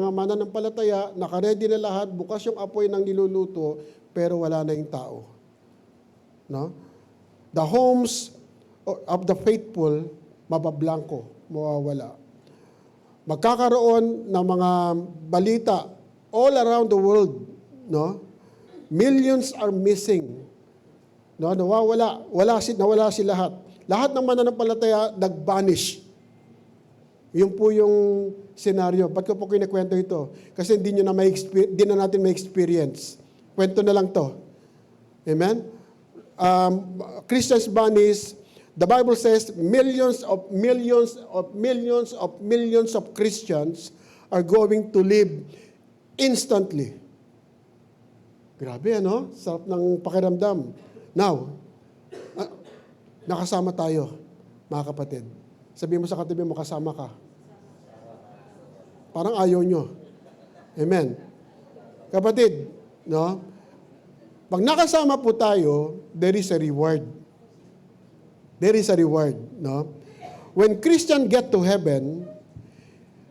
mananampalataya, nakaredy na lahat, bukas yung apoy ng niluluto, pero wala na yung tao. No? The homes of the faithful, mabablanko, mawawala. Magkakaroon ng mga balita all around the world, no? Millions are missing. No, nawawala, nawala si lahat. Lahat ng mananampalataya nag-vanish. Yun po yung senaryo. Ba't ko po kinikwento ito? Kasi di na natin may experience. Kwento na lang to. Amen? Christians vanish. The Bible says millions of Christians are going to live instantly. Grabe, ano? Sarap ng pakiramdam. Now, nakasama tayo, mga kapatid. Sabihin mo sa katabi mo, kasama ka. Parang ayaw nyo. Amen. Kapatid, no? Pag nakasama po tayo, there is a reward. There is a reward, no? When Christians get to heaven,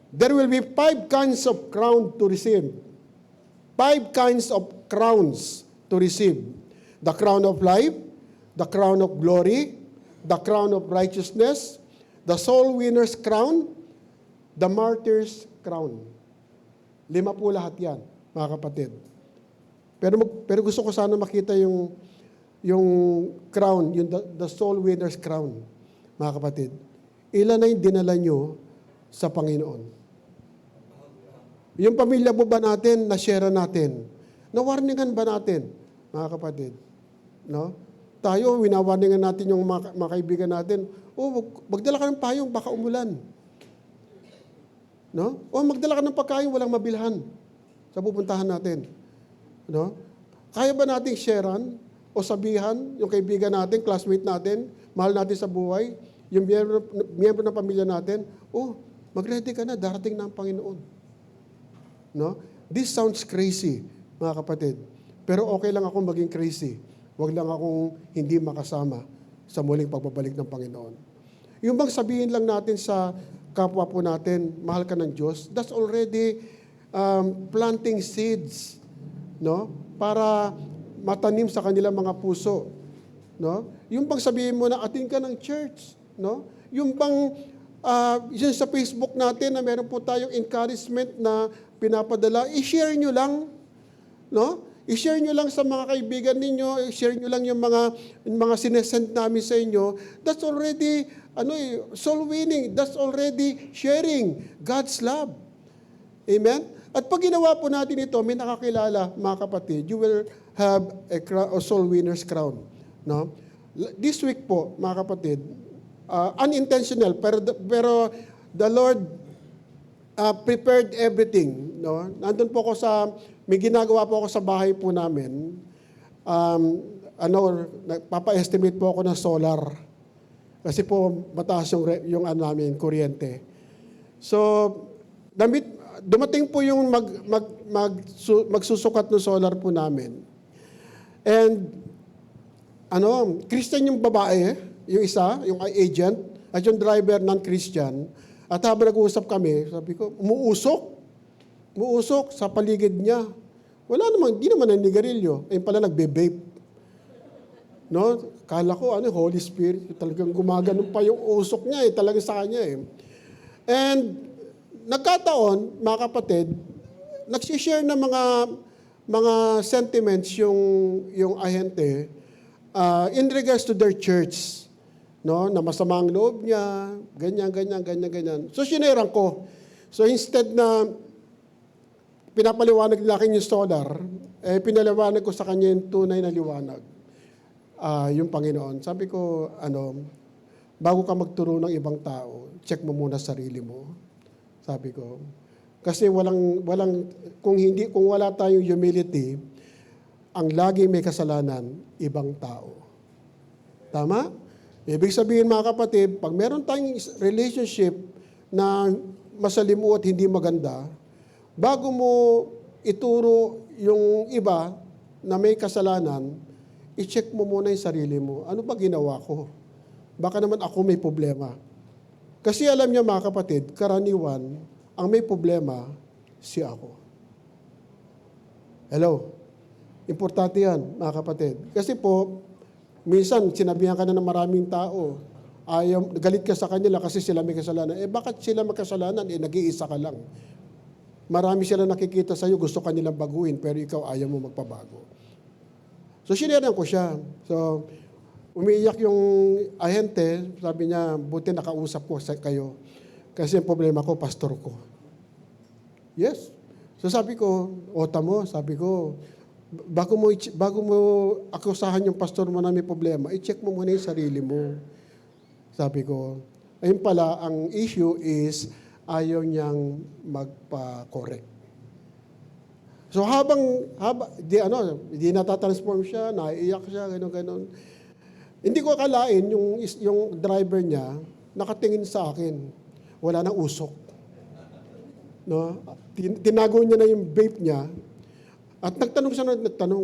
there will be 5 kinds of crown to receive. 5 kinds of crowns to receive. The crown of life, the crown of glory, the crown of righteousness, the soul winner's crown, the martyr's crown. 5 po lahat yan, mga kapatid. Pero gusto ko sana makita yung crown, yung the soul winner's crown, mga kapatid. Ilan na yung dinala nyo sa Panginoon? Yung pamilya mo ba natin, na-share natin? Na-warningan ba natin, mga kapatid? No? Tayo, winawarningan natin yung mga kaibigan natin, magdala ka ng payong, baka umulan. No? O magdala ka ng pagkain, walang mabilhan sa pupuntahan natin. No? Kaya ba nating sharean o sabihan yung kaibigan natin, classmate natin, mahal natin sa buhay, yung miyembro ng pamilya natin, mag-ready ka na, darating na ang Panginoon. No? This sounds crazy, mga kapatid. Pero okay lang akong maging crazy. Huwag lang akong hindi makasama sa muling pagbabalik ng Panginoon. Yung bang sabihin lang natin sa kapwa po natin, mahal ka ng Diyos, that's already planting seeds, no? Para matanim sa kanilang mga puso, no? Yung bang sabihin mo na atin ka ng church, no? Yung bang yun sa Facebook natin na meron po tayong encouragement na pinapadala, i-share nyo lang, no? I-share nyo lang sa mga kaibigan ninyo, i-share nyo lang yung mga sinesend namin sa inyo. That's already soul winning. That's already sharing God's love. Amen? At pag ginawa po natin ito, may nakakilala, mga kapatid, you will have a soul winner's crown. No? This week po, mga kapatid, unintentional, pero the Lord prepared everything. No? Nandun po ako may ginagawa po ako sa bahay po namin. Papa-estimate po ako ng solar. Kasi po mataas yung namin, kuryente. So, dumating po yung magsusukat ng solar po namin. And, Christian yung babae, yung isa, yung agent, at yung driver non-Christian. At habang nag-uusap kami, sabi ko, umuusok sa paligid niya. Wala naman, hindi naman naninigarilyo. Ayun pala, nagbe-vape. No? Kala ko, Holy Spirit, talagang gumaganon pa yung usok niya, talagang sa kanya. And, nagkataon, mga kapatid, nagsishare ng mga sentiments yung ahente in regards to their church. No? Na masama ang loob niya, ganyan. So, sineran ko. So, instead na pinapaliwanag nila akin yung solar, pinaliwanag ko sa kanya yung tunay na liwanag. Yung Panginoon. Sabi ko, bago ka magturo ng ibang tao, check mo muna sarili mo. Sabi ko. Kasi kung wala tayong humility, ang laging may kasalanan, ibang tao. Tama? Ibig sabihin mga kapatid, pag meron tayong relationship na masalimuot, hindi maganda, bago mo ituro yung iba na may kasalanan, i-check mo muna yung sarili mo. Ano ba ginawa ko? Baka naman ako may problema. Kasi alam niyo mga kapatid, karaniwan, ang may problema, si ako. Hello? Importante yan, mga kapatid. Kasi po, minsan, sinabihan ka na ng maraming tao, galit ka sa kanila kasi sila may kasalanan. Bakit sila magkasalanan? Nag-iisa ka lang. Marami sila nakikita sa'yo, gusto ka nilang baguhin, pero ikaw ayaw mo magpabago. So, siniran ko siya. So, umiiyak yung ahente, sabi niya, buti nakausap ko kayo. Kasi ang problema ko, pastor ko. Yes. So, sabi ko, ota mo, sabi ko, bago mo akusahan yung pastor mo na may problema, i-check mo muna yung sarili mo. Sabi ko, ayun pala, ang issue is ayaw niyang magpa-correct. So di natatransform siya, naiiyak siya, gano'n. Hindi ko akalain yung driver niya nakatingin sa akin. Wala nang usok. No? Tinago niya na yung vape niya. At nagtanong siya,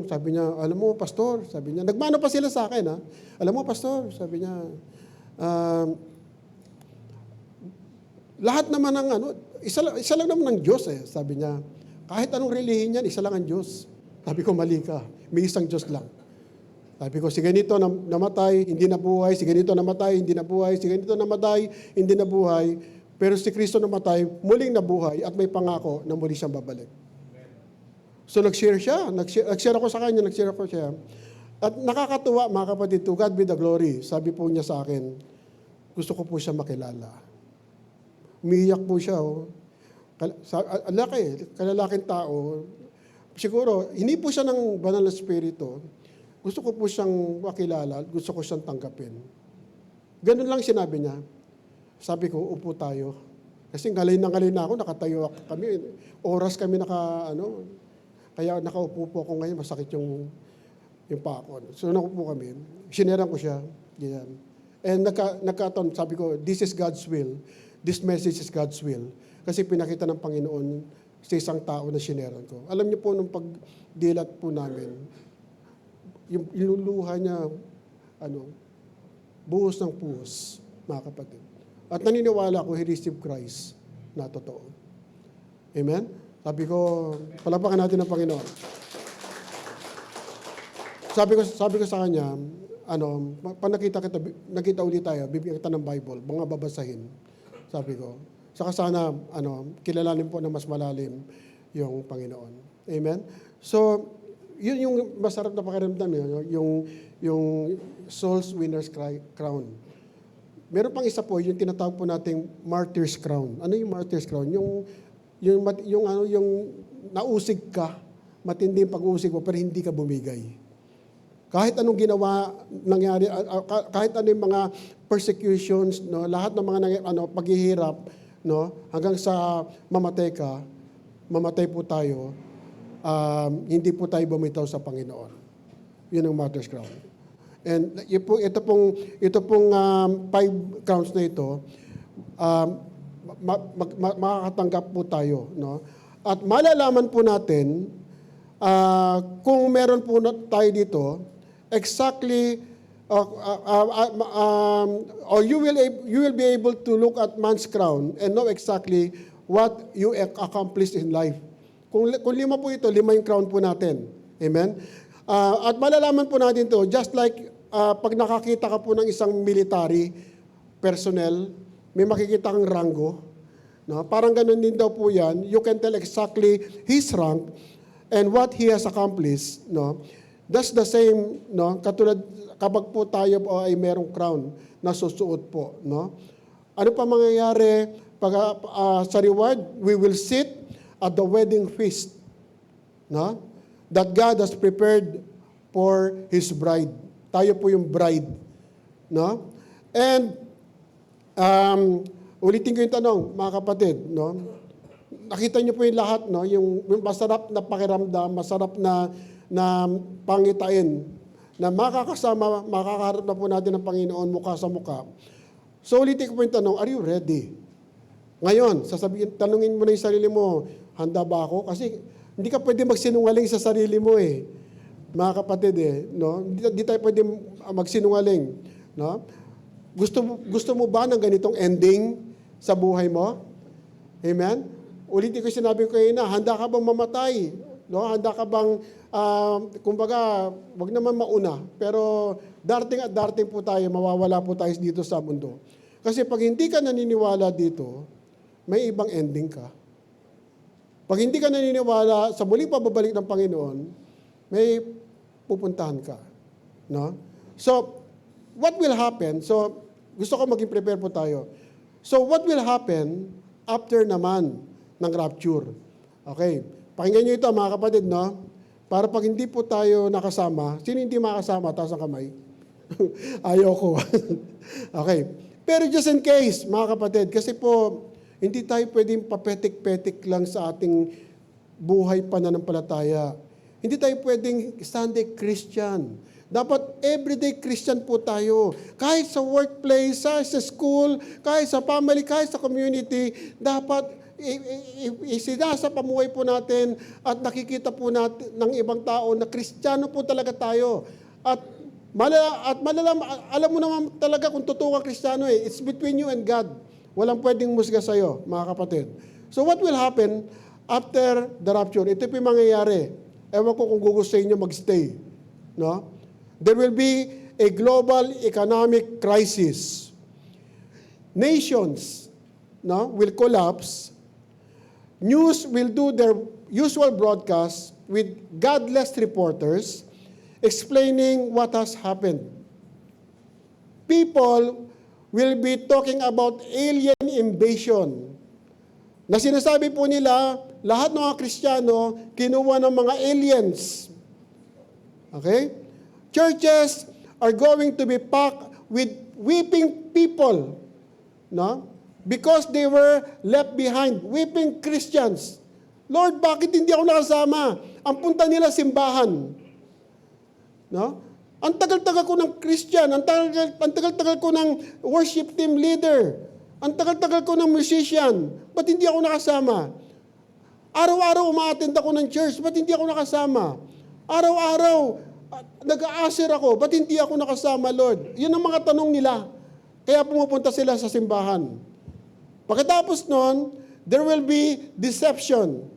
sabi niya, alam mo, pastor, sabi niya, nagmano pa sila sa akin, ha? Alam mo, pastor, sabi niya, lahat naman ng isa lang naman ng Diyos, sabi niya. Kahit anong relihiyon yan, isa lang ang Diyos. Sabi ko, mali ka. May isang Diyos lang. Sabi ko, si ganito namatay, hindi nabuhay, si ganito namatay, hindi nabuhay, si ganito namatay, hindi nabuhay, pero si Kristo namatay, muling nabuhay at may pangako na muli siyang babalik. So nag-share siya, nag-share ako sa kanya, nag-share ako siya. At nakakatuwa mga kapatid, to God be the glory. Sabi po niya sa akin, gusto ko po siya makilala. Umiiyak po siya. Kalalaking tao. Siguro, hindi po siya ng banal na spirito. Gusto ko po siyang makilala, gusto ko siyang tanggapin. Ganun lang sinabi niya. Sabi ko, upo tayo. Kasi ngalay na ako, nakatayo kami. Oras kami kaya nakaupo po ako ngayon, masakit yung paa ko. So nakaupo kami, sineran ko siya, ganyan. And nagkataon, sabi ko, this is God's will. This message is God's will. Kasi pinakita ng Panginoon sa isang tao na sineran ko. Alam niyo po, nung pagdilat po namin, yung iluluha niya, buhos ng puhos, mga kapatid. At naniniwala ko, he received Christ na totoo. Amen? Sabi ko, palapakan natin ang Panginoon. Sabi ko sa kanya, pag nakita ulit tayo, bibigyan kita ng Bible, mga babasahin. Sabi ko, saka sana, kilalanin po na mas malalim yung Panginoon. Amen? So, yun yung masarap na pakiramdam, yung Soul's Winner's Crown. Meron pang isa po, yung tinatawag po nating Martyr's Crown. Ano yung Martyr's Crown? Yung nausig ka, matindi yung pag-uusig mo, pero hindi ka bumigay. Kahit anong nangyari, kahit anong mga persecutions, lahat ng mga paghihirap, hanggang sa mamatay po tayo, hindi po tayo bumitaw sa Panginoon. Yun ang Martyr's Crown. And ito pong 5 crowns na ito, makakatanggap po tayo. At malalaman po natin, kung meron po tayo dito, exactly, or you will be able to look at man's crown and know exactly what you accomplished in life. Kung 5 po ito, 5 yung crown po natin. Amen? At malalaman po natin to, just like pag nakakita ka po ng isang military personnel, may makikita kang rango. Parang ganun din daw po yan. You can tell exactly his rank and what he has accomplished. That's the same, katulad kapag po tayo ay merong crown na susuot po. Ano pa mangyayari pag, sa reward? We will sit at the wedding feast that God has prepared for His bride. Tayo po yung bride. And, ulitin ko yung tanong, mga kapatid. Nakita niyo po yung lahat, yung masarap na pakiramdam, masarap na na pangitain, na makakaharap na po natin ng Panginoon mukha sa mukha. So ulitin ko po yung tanong, are you ready? Ngayon, tanungin mo na yung sarili mo, handa ba ako? Kasi hindi ka pwede magsinungaling sa sarili mo eh. Mga kapatid no? Hindi tayo pwede magsinungaling, no? Gusto mo ba ng ganitong ending sa buhay mo? Amen? Ulitin ko sinabi ko na, handa ka bang mamatay? No? Handa ka bang, kumbaga, wag naman mauna. Pero darating at darating po tayo, mawawala po tayo dito sa mundo. Kasi pag hindi ka naniniwala dito, may ibang ending ka. Pag hindi ka naniniwala sa muling pababalik ng Panginoon, may pupuntahan ka. No? So, what will happen? So, gusto ko maging prepare po tayo. So, what will happen after naman ng rapture? Okay. Pakinggan nyo ito mga kapatid, no? Para pag hindi po tayo nakasama, sino hindi makasama? Taas ang kamay. Ayoko. Okay. Pero just in case, mga kapatid, kasi po, hindi tayo pwedeng papetik-petik lang sa ating buhay pananampalataya. Hindi tayo pwedeng Sunday Christian. Dapat everyday Christian po tayo. Kahit sa workplace, sa school, kahit sa family, kahit sa community, dapat isinasa pamuhay po natin at nakikita po natin ng ibang tao na Kristiyano po talaga tayo. At alam mo naman talaga kung totoo ka Kristiyano eh. It's between you and God. Walang pwedeng musga sa'yo, mga kapatid. So what will happen after the rapture? Ito po yung mangyayari. Ewan ko kung gugustuhin nyo mag-stay. No? There will be a global economic crisis. Nations will collapse. News will do their usual broadcast with godless reporters explaining what has happened. People will be talking about alien invasion. Na sinasabi po nila, lahat ng mga Kristiyano, kinuha ng mga aliens. Okay? Churches are going to be packed with weeping people. No? Because they were left behind, weeping Christians. Lord, bakit hindi ako nakasama? Ang punta nila simbahan. No? Ang tagal-tagal ko ng Christian, ang tagal-tagal ko ng worship team leader, ang tagal-tagal ko ng musician, ba't hindi ako nakasama? Araw-araw umaattend ako ng church, ba't hindi ako nakasama? Araw-araw, nag-aasir ako, ba't hindi ako nakasama, Lord? Yun ang mga tanong nila. Kaya pumupunta sila sa simbahan. Pagkatapos nun, there will be deception.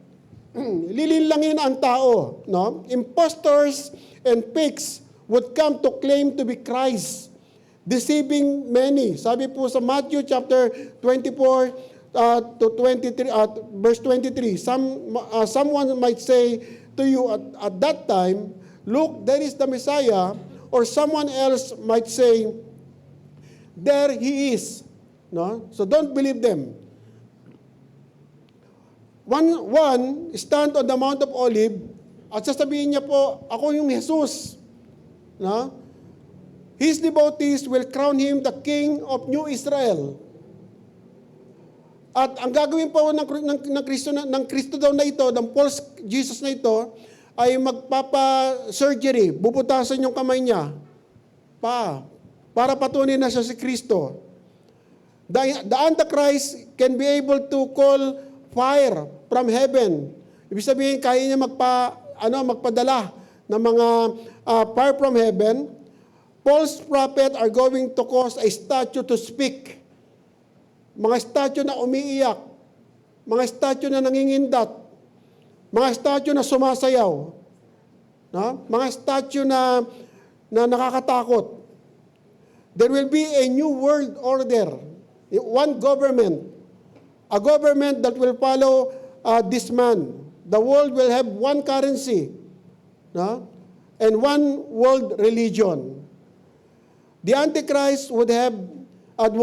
Lilinlangin ang tao. No? Impostors and fakes would come to claim to be Christ, deceiving many. Sabi po sa Matthew chapter 24 to 23, verse 23, someone might say to you at that time, look, there is the Messiah, or someone else might say, there he is. No? So don't believe them. One stand on the Mount of Olives at sasabihin niya po, ako yung Jesus. No? His devotees will crown him the King of New Israel. At ang gagawin po ng Kristo daw na ito, ng false Jesus na ito, ay magpapa-surgery, bubutasan yung kamay niya para patunin na siya si Kristo. The Antichrist can be able to call fire from heaven. Ibig sabihin, kaya niya magpadala ng mga fire from heaven. False prophet are going to cause a statue to speak. Mga statue na umiiyak. Mga statue na nangingindat. Mga statue na sumasayaw. No? Mga statue na nakakatakot. There will be a new world order. One government, a government that will follow this man. The world will have one currency, no? And one world religion. The Antichrist would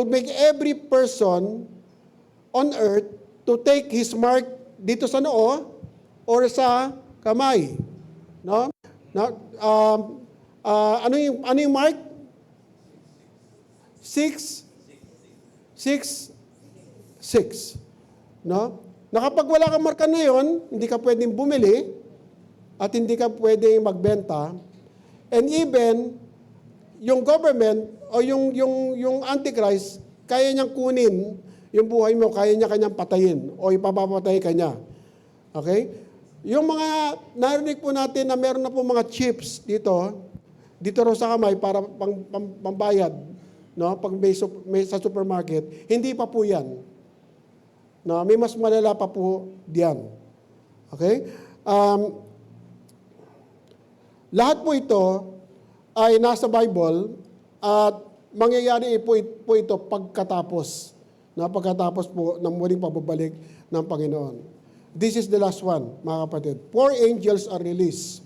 make every person on earth to take his mark dito sa noo or sa kamay, no? Ano yung mark? 6. No? Na kapag wala kang marka na yon, hindi ka pwedeng bumili, at hindi ka pwede magbenta. And even, yung government o yung Antichrist, kaya niyang kunin yung buhay mo, kaya niya kanyang patayin o ipapapatay ka niya. Okay? Yung mga narinig po natin na meron na po mga chips dito raw sa kamay para pambayad, no? Pag may sa supermarket, hindi pa po yan. No? May mas malala pa po diyan. Okay? Lahat po ito ay nasa Bible at mangyayari po ito pagkatapos po ng muling pagbabalik ng Panginoon. This is the last one, mga kapatid. 4 angels are released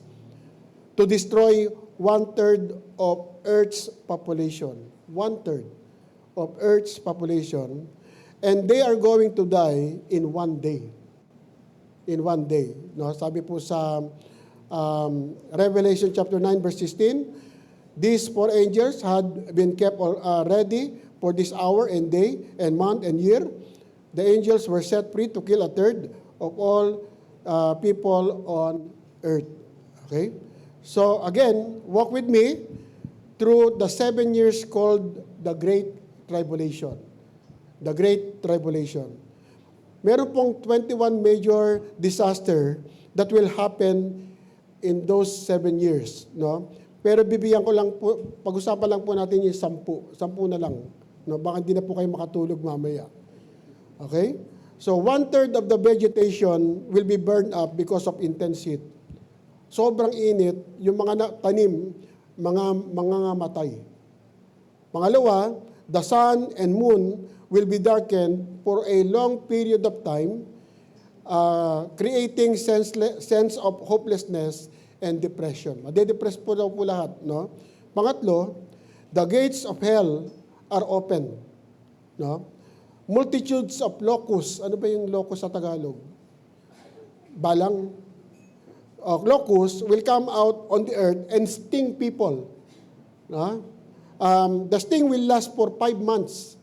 to destroy 1/3 of Earth's population. 1/3 of Earth's population. And they are going to die in one day. In one day. No? Sabi po sa Revelation chapter 9 verse 16, these 4 angels had been kept ready for this hour and day and month and year. The angels were set free to kill 1/3 of all people on earth. Okay? So again, walk with me through the 7 years called the Great Tribulation. The Great Tribulation. Meron pong 21 major disaster that will happen in those 7 years. No? Pero bibigyan ko lang po, pag-usapan lang po natin yung 10. 10 na lang. No? Baka hindi na po kayo makatulog mamaya. Okay? So 1/3 of the vegetation will be burned up because of intense heat. Sobrang init, yung mga tanim, mga matay. Pangalawa, the sun and moon will be darkened for a long period of time, creating sense of hopelessness and depression. Made-depress po daw po lahat. No? Pangatlo, the gates of hell are open. No? Multitudes of locusts. Ano ba yung locust sa Tagalog? Balang. Locusts will come out on the earth and sting people. No? The sting will last for 5 months.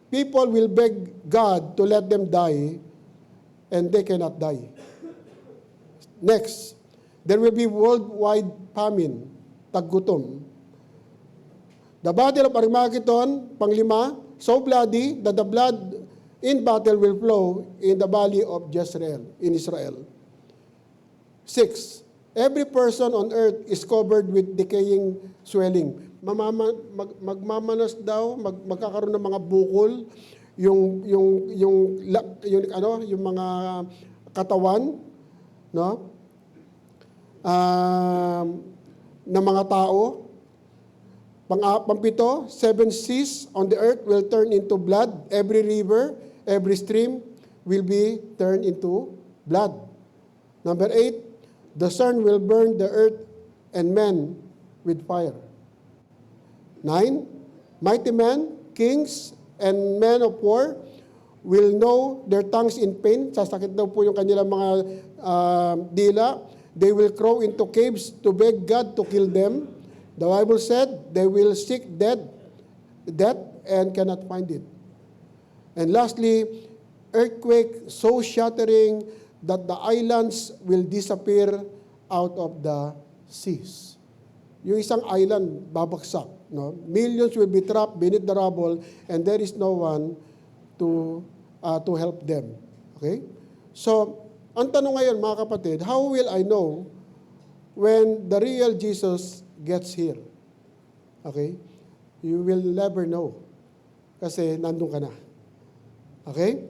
People will beg God to let them die, and they cannot die. Next, there will be worldwide famine, taggutom. The battle of Armageddon, panglima, so bloody that the blood in battle will flow in the valley of Jezreel, in Israel. 6, every person on earth is covered with decaying swelling. Magmamanas daw, magkakaroon ng mga bukol, yung mga katawan, no? Ng mga tao. Pang-7, 7 seas on the earth will turn into blood. Every river, every stream will be turned into blood. Number 8, the sun will burn the earth and men with fire. 9, mighty men, kings, and men of war will know their tongues in pain. Sasakit daw po yung kanilang mga dila. They will crawl into caves to beg God to kill them. The Bible said they will seek death and cannot find it. And lastly, earthquake so shattering that the islands will disappear out of the seas. Yung isang island babagsak, no? Millions will be trapped beneath the rubble and there is no one to help them. Okay? So, ang tanong ngayon mga kapatid, how will I know when the real Jesus gets here? Okay? You will never know. Kasi nandun ka na. Okay?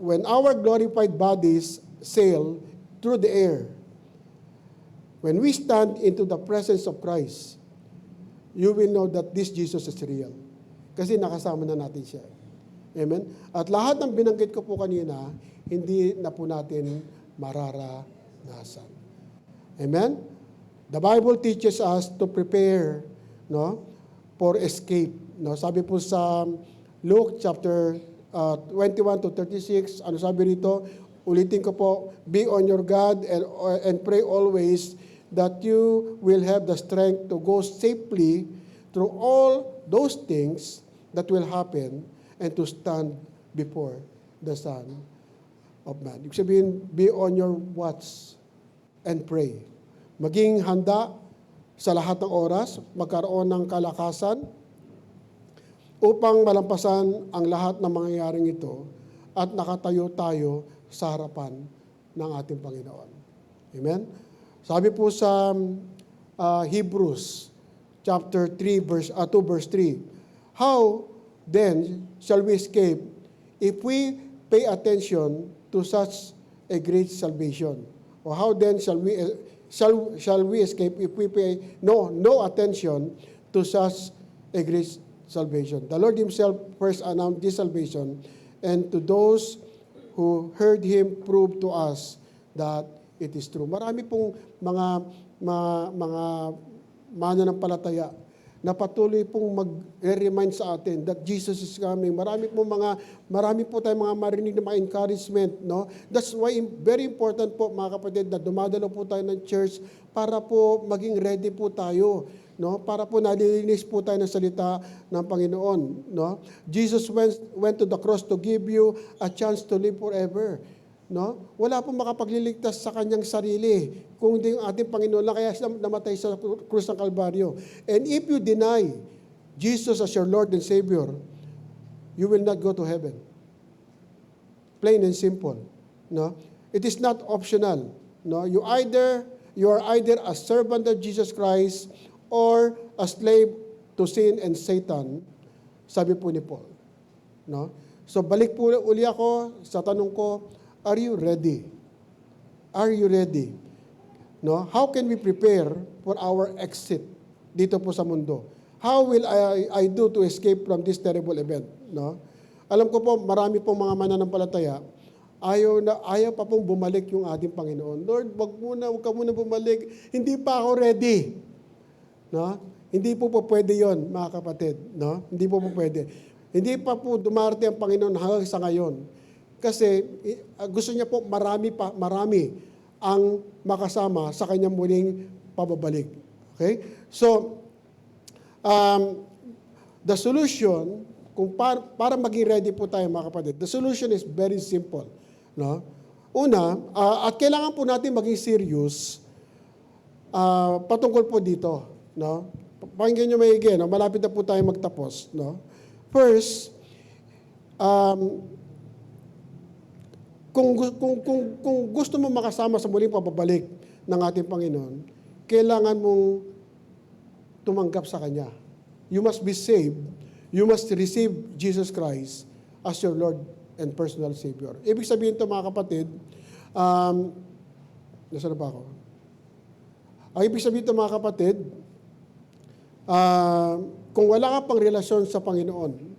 When our glorified bodies sail through the air, when we stand into the presence of Christ, you will know that this Jesus is real. Kasi nakasama na natin siya. Amen? At lahat ng binanggit ko po kanina, hindi na po natin mararanasan. Amen? The Bible teaches us to prepare, no, for escape. No? Sabi po sa Luke chapter 21 to 36, ano sabi rito? Ulitin ko po, be on your guard and pray always that you will have the strength to go safely through all those things that will happen and to stand before the Son of Man. Ibig sabihin, be on your watch and pray. Maging handa sa lahat ng oras, magkaroon ng kalakasan upang malampasan ang lahat ng mangyayaring ito at nakatayo tayo sa harapan ng ating Panginoon. Amen? Sabi po sa Hebrews chapter 3 verse 2 verse 3, how then shall we escape if we pay attention to such a great salvation? Or how then shall we escape if we pay no attention to such a great salvation? The Lord Himself first announced this salvation, and to those who heard Him prove to us that it is true. Marami pong mga mananampalataya na patuloy pong mag-remind sa atin that Jesus is coming. Marami po tayong mga marinig na mga encouragement, no? That's why very important po, mga kapatid, na dumadalo po tayo ng church para po maging ready po tayo, no? Para po nalilinis po tayo ng salita ng Panginoon, no? Jesus went to the cross to give you a chance to live forever. No? Wala pong makapagliligtas sa kanyang sarili kung hindi yung ating Panginoon lang, kaya siya namatay sa krus ng Kalbaryo. And if you deny Jesus as your Lord and Savior, you will not go to heaven. Plain and simple. No? It is not optional. No? You are either a servant of Jesus Christ or a slave to sin and Satan, sabi po ni Paul. No? So balik po uli ako sa tanong ko, are you ready? Are you ready? No? How can we prepare for our exit dito po sa mundo? How will I do to escape from this terrible event? No? Alam ko po, marami pong mga mananampalataya, ayaw pa pong bumalik yung ating Panginoon. Lord, wag ka muna bumalik. Hindi pa ako ready. No? Hindi po pwede yon, mga kapatid. No? Hindi po pwede. Hindi pa po dumarating ang Panginoon hanggang sa ngayon. Kasi gusto niya po marami ang makasama sa kanyang muling pababalik. Okay? So, the solution, kung para maging ready po tayo, mga kapatid, the solution is very simple. No? Una, at kailangan po natin maging serious patungkol po dito. No? Pakinggan nyo maigi, no? Malapit na po tayo magtapos. No? First, kung gusto mo makasama sa muling pababalik ng ating Panginoon, kailangan mong tumanggap sa Kanya. You must be saved. You must receive Jesus Christ as your Lord and personal Savior. Ibig sabihin ito, mga kapatid, nasaan na ba ako? Ibig sabihin ito, mga kapatid, kung wala ka pang relasyon sa Panginoon,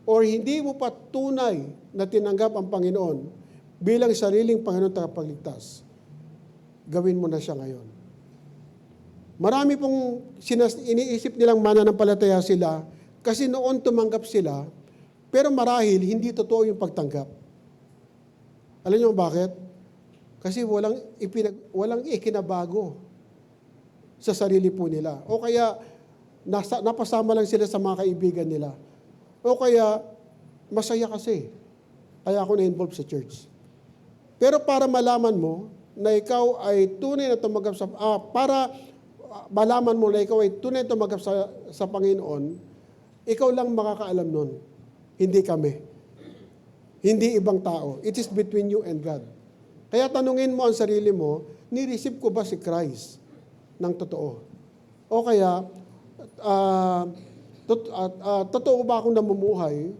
or hindi mo pa tunay na tinanggap ang Panginoon bilang sariling Panginoon tagapagligtas, gawin mo na siya ngayon. Marami pong iniisip nilang mananampalataya sila kasi noon tumanggap sila, pero marahil hindi totoo yung pagtanggap. Alam niyo bakit? Kasi walang ikinabago sa sarili po nila. O kaya napasama lang sila sa mga kaibigan nila. O kaya, masaya kasi. Kaya ako na-involve sa church. Pero para malaman mo na ikaw ay tunay na tumanggap para malaman mo na ikaw ay tunay na tumanggap sa Panginoon, ikaw lang makakaalam nun. Hindi kami. Hindi ibang tao. It is between you and God. Kaya tanungin mo ang sarili mo, ni-receive ko ba si Christ ng totoo? O kaya, totoo ba akong namumuhay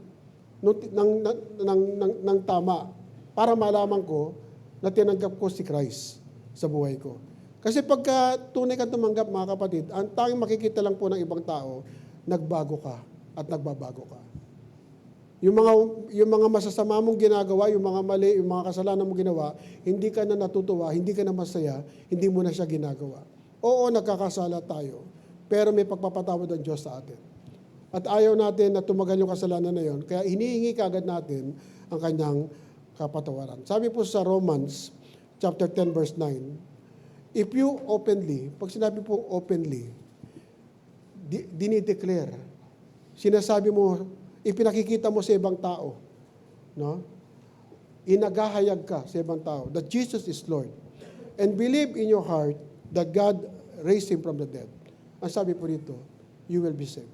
ng tama para malaman ko na tinanggap ko si Christ sa buhay ko? Kasi pagka tunay kang tumanggap, mga kapatid, ang tanging makikita lang po ng ibang tao, nagbago ka at nagbabago ka. Yung mga masasama mong ginagawa, yung mga mali, yung mga kasalanan mong ginawa, hindi ka na natutuwa, hindi ka na masaya, hindi mo na siya ginagawa. Oo, nagkakasala tayo, pero may pagpapatawad ang Diyos sa atin. At ayaw natin na tumagal yung kasalanan na yon, kaya hinihingi kaagad natin ang kanyang kapatawaran. Sabi po sa Romans chapter 10 verse 9, if you openly, pag sinabi po openly, dinideclare, sinasabi mo, ipinakikita mo sa ibang tao, no? Inagahayag ka sa ibang tao that Jesus is Lord. and believe in your heart that God raised Him from the dead. Ang sabi po dito, you will be saved.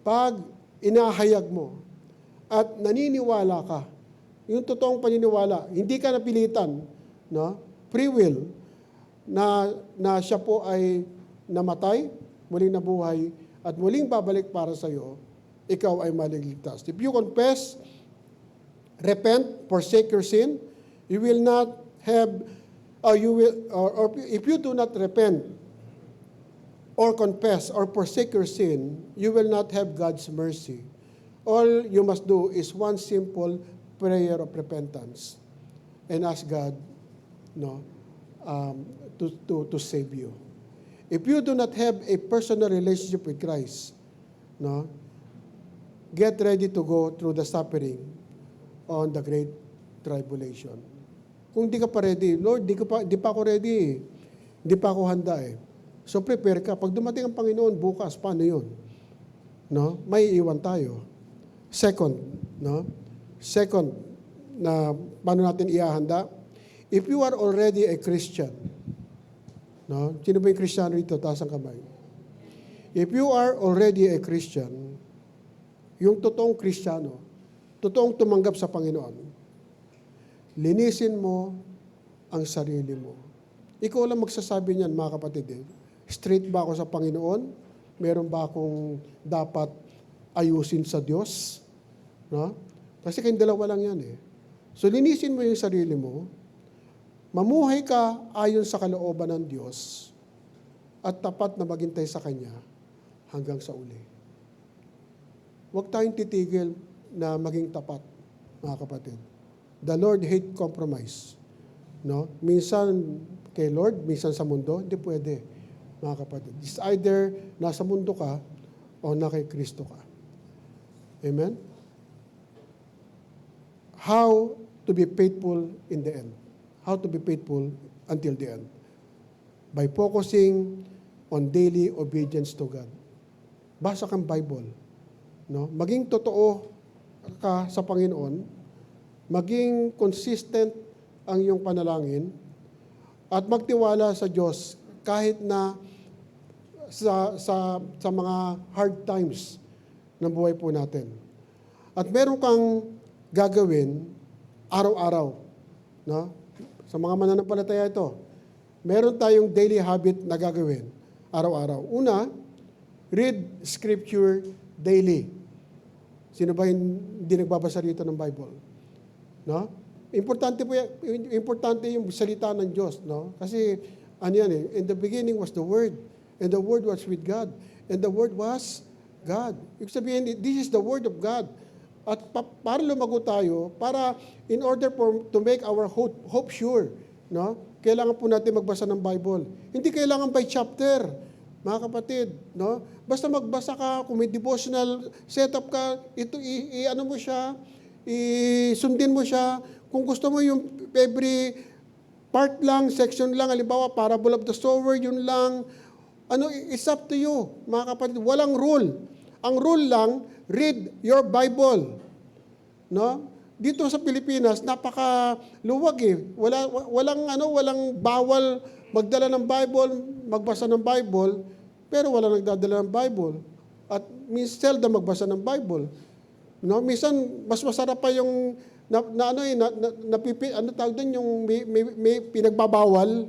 Pag inahayag mo at naniniwala ka, yung totoong paniniwala, hindi ka napilitan, no? Free will, na siya po ay namatay, muling nabuhay, at muling babalik para sa iyo, ikaw ay maliligtas. If you confess, repent, forsake your sin, you will not have, or if you do not repent, or confess, or forsake your sin, you will not have God's mercy. All you must do is one simple prayer of repentance and ask God, no, to save you. If you do not have a personal relationship with Christ, no, get ready to go through the suffering on the great tribulation. Kung di ka pa ready, Lord, di pa ako ready. Di pa ako handa eh. So prepare ka. Pag dumating ang Panginoon bukas, paano yun? No? May iwan tayo. Second, no? Second, na paano natin iahanda? If you are already a Christian, no? Sino ba yung Kristiyano dito? Taas ang kamay. If you are already a Christian, yung totoong Kristiyano, totoong tumanggap sa Panginoon, linisin mo ang sarili mo. Ikaw lang magsasabi niyan, mga kapatid. Straight ba ako sa Panginoon? Meron ba akong dapat ayusin sa Diyos? No? Kasi kayong dalawa lang yan eh. So linisin mo yung sarili mo, mamuhay ka ayon sa kalooban ng Diyos, at tapat na maghintay sa Kanya hanggang sa uli. Huwag tayong titigil na maging tapat, mga kapatid. The Lord hate compromise. No? Minsan kay Lord, minsan sa mundo, hindi pwede, mga kapatid. It's either nasa mundo ka o na kay Kristo ka. Amen? How to be faithful in the end. How to be faithful until the end. By focusing on daily obedience to God. Basa kang Bible. No? Maging totoo ka sa Panginoon, maging consistent ang iyong panalangin, at magtiwala sa Diyos kahit na sa mga hard times ng buhay po natin. At meron kang gagawin araw-araw. No? Sa mga mananampalataya ito, meron tayong daily habit na gagawin araw-araw. Una, read Scripture daily. Sino ba hindi nagbabasa rito ng Bible? No? Importante po yan, importante yung salita ng Diyos, no? Kasi ano yan eh, in the beginning was the Word, and the Word was with God, and the Word was God. Ibig sabihin, this is the Word of God. At para lumago tayo, para in order to make our hope sure, no? Kailangan po natin magbasa ng Bible. Hindi kailangan by chapter, mga kapatid, no? Basta magbasa ka, kung may devotional setup ka, ito ano mo siya, sundin mo siya. Kung gusto mo yung every part lang, section lang, halimbawa parable of the sower, yun lang. Ano, it's up to you, mga kapatid. Walang rule. Ang rule lang, read your Bible. No? Dito sa Pilipinas, napakaluwag eh. Walang bawal magdala ng Bible, magbasa ng Bible, pero wala nagdadala ng Bible. At seldom magbasa ng Bible. No? Minsan, mas masarap pa yung tawag doon, yung may pinagbabawal.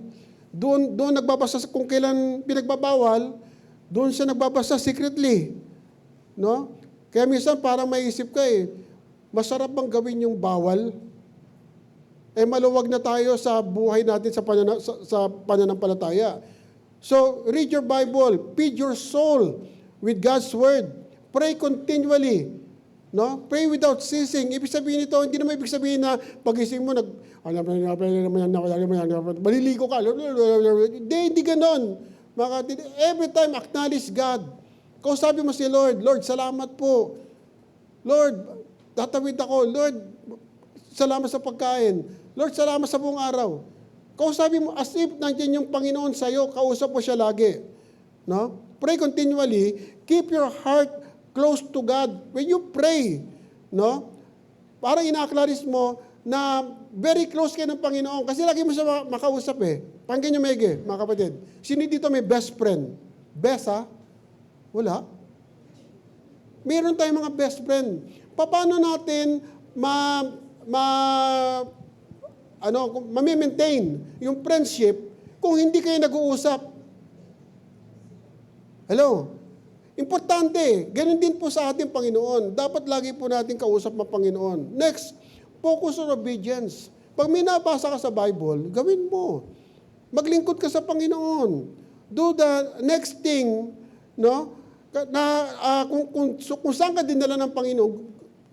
Doon nagbabasa, kung kailan pinagbabawal, doon siya nagbabasa secretly. No? Kaya minsan parang maiisip ka eh, masarap bang gawin yung bawal? Eh maluwag na tayo sa buhay natin sa pananampalataya. So, read your Bible, feed your soul with God's Word, pray continually. No? Pray without ceasing. Ibig sabihin nito, hindi naman ibig sabihin na pagising mo, maliligo ka. Hindi ganon. Every time, acknowledge God. Kausapin mo si Lord, Lord, salamat po. Lord, tatawid ako. Lord, salamat sa pagkain. Lord, salamat sa buong araw. Kausapin mo as if nandiyan yung Panginoon sa'yo, kausap mo siya lagi. No? Pray continually. Keep your heart close to God when you pray, no? Parang ina-acknowledge mo, na very close kayo ng Panginoon. Kasi lagi mo siya makausap eh. Pakinggan nyo maigi, mga kapatid. Sino dito may best friend? Best ha? Wala. Meron tayong mga best friend. Paano natin ma-maintain yung friendship kung hindi kayo nag-uusap? Hello? Importante. Ganun din po sa ating Panginoon. Dapat lagi po natin kausap ng Panginoon. Next, focus on obedience. Pag may nabasa ka sa Bible, gawin mo. Maglingkod ka sa Panginoon. Do the next thing, no? Kung saan ka dinala ng Panginoon,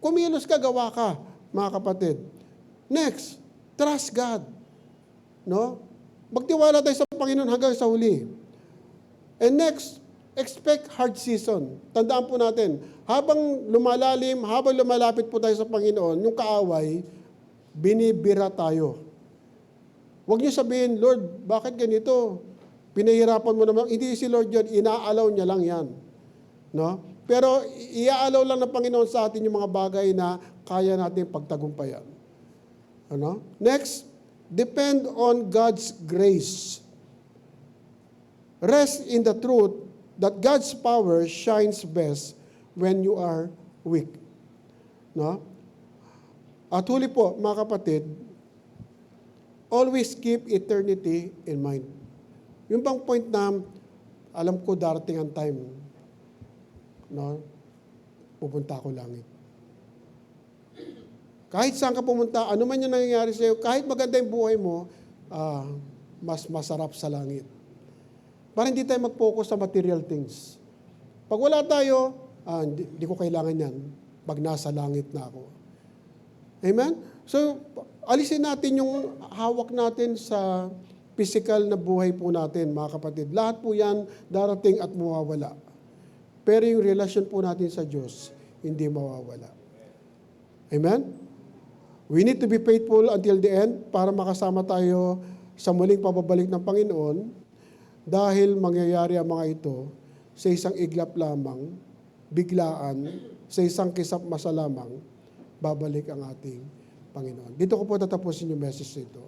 kumilos ka, gawa ka, mga kapatid. Next, trust God. No? Magtiwala tayo sa Panginoon hanggang sa huli. And next, expect hard season. Tandaan po natin, habang lumalalim, habang lumalapit po tayo sa Panginoon, yung kaaway, binibira tayo. Huwag niyo sabihin, Lord, bakit ganito? Pinahirapan mo naman. Hindi si Lord yan, inaalaw niya lang yan. No? Pero iaalaw lang ng Panginoon sa atin yung mga bagay na kaya natin pagtagumpayan. Ano? Next, depend on God's grace. Rest in the truth that God's power shines best when you are weak. No? At huli po, mga kapatid, always keep eternity in mind. Yung bang point na, alam ko darating ang time, no? Pupunta ako langit. Kahit saan ka pumunta, ano man yung nangyayari sa iyo, kahit maganda yung buhay mo, mas masarap sa langit. Para hindi tayo mag-focus sa material things. Pag wala tayo, hindi ko kailangan yan pag nasa langit na ako. Amen? So, alisin natin yung hawak natin sa physical na buhay po natin, mga kapatid. Lahat po yan darating at mawawala. Pero yung relasyon po natin sa Diyos, hindi mawawala. Amen? We need to be faithful until the end para makasama tayo sa muling pababalik ng Panginoon. Dahil mangyayari ang mga ito sa isang iglap lamang, biglaan, sa isang kisap masa lamang, babalik ang ating Panginoon. Dito ko po tatapusin yung message nito.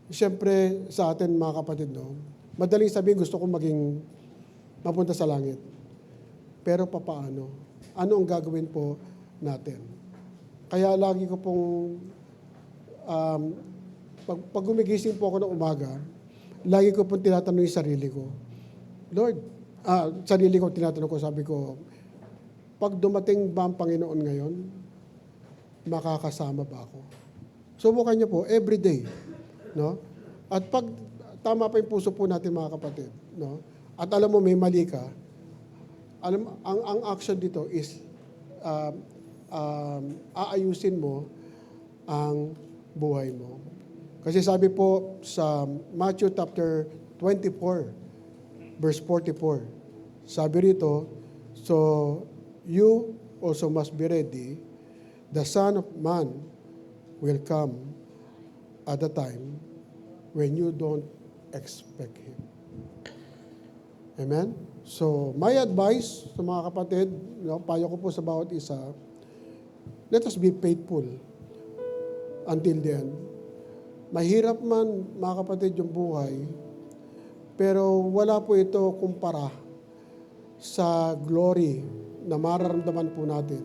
Siyempre, sa atin mga kapatid, no, madaling sabihin gusto ko mapunta sa langit. Pero papaano? Ano ang gagawin po natin? Kaya lagi ko pong, pag gumigising po ako ng umaga, lagi ko pong tinatanong yung sarili ko, Lord, sarili ko tinatanong ko, sabi ko, pag dumating ba ang Panginoon ngayon, makakasama ba ako? Subukan niyo po, every day. No? At pag tama pa yung puso po natin mga kapatid, no? At alam mo may mali ka, ang action dito is aayusin mo ang buhay mo. Kasi sabi po sa Matthew chapter 24, verse 44, sabi rito, so you also must be ready. The Son of Man will come at a time when you don't expect Him. Amen? So, my advice sa mga kapatid, payo ko po sa bawat isa, let us be faithful until the end. Mahirap man, mga kapatid, yung buhay, pero wala po ito kumpara sa glory na mararamdaman po natin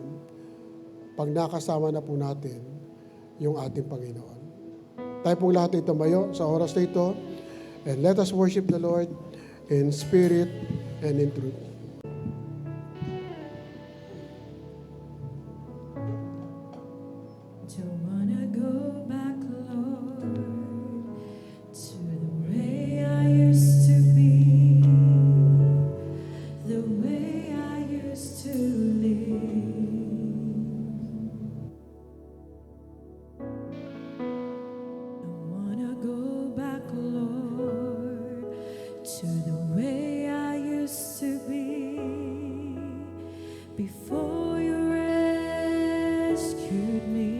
pag nakasama na po natin yung ating Panginoon. Tayo pong lahat ay tumayo sa oras na ito, and let us worship the Lord in spirit and in truth. Don't wanna go back, Lord, to the way I used to be, the way I used to live. Don't wanna go back, Lord, to the way I used to be before you rescued me.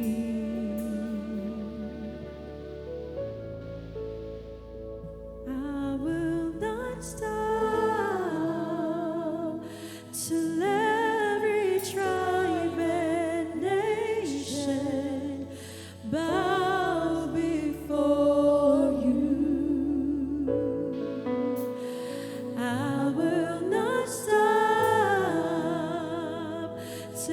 I will not stop till every tribe and nation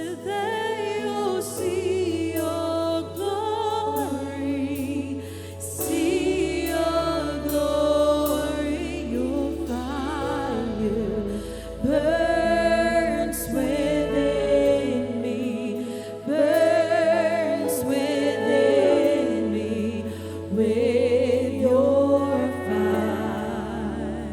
till they all see your glory, see your glory. Your fire burns within me, burns within me with your fire.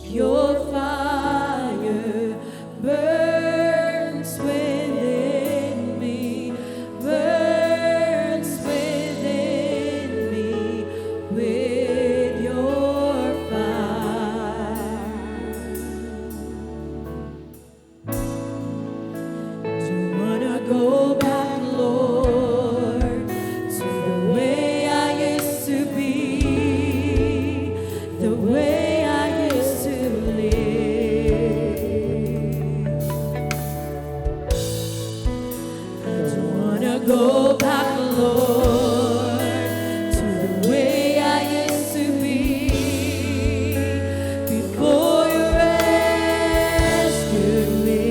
Your fire burns within me, burns within me with your fire. Don't wanna go back, Lord, to the way I used to be, the way I used to live. I don't wanna go back, Lord, to the way I used to be before you rescued me.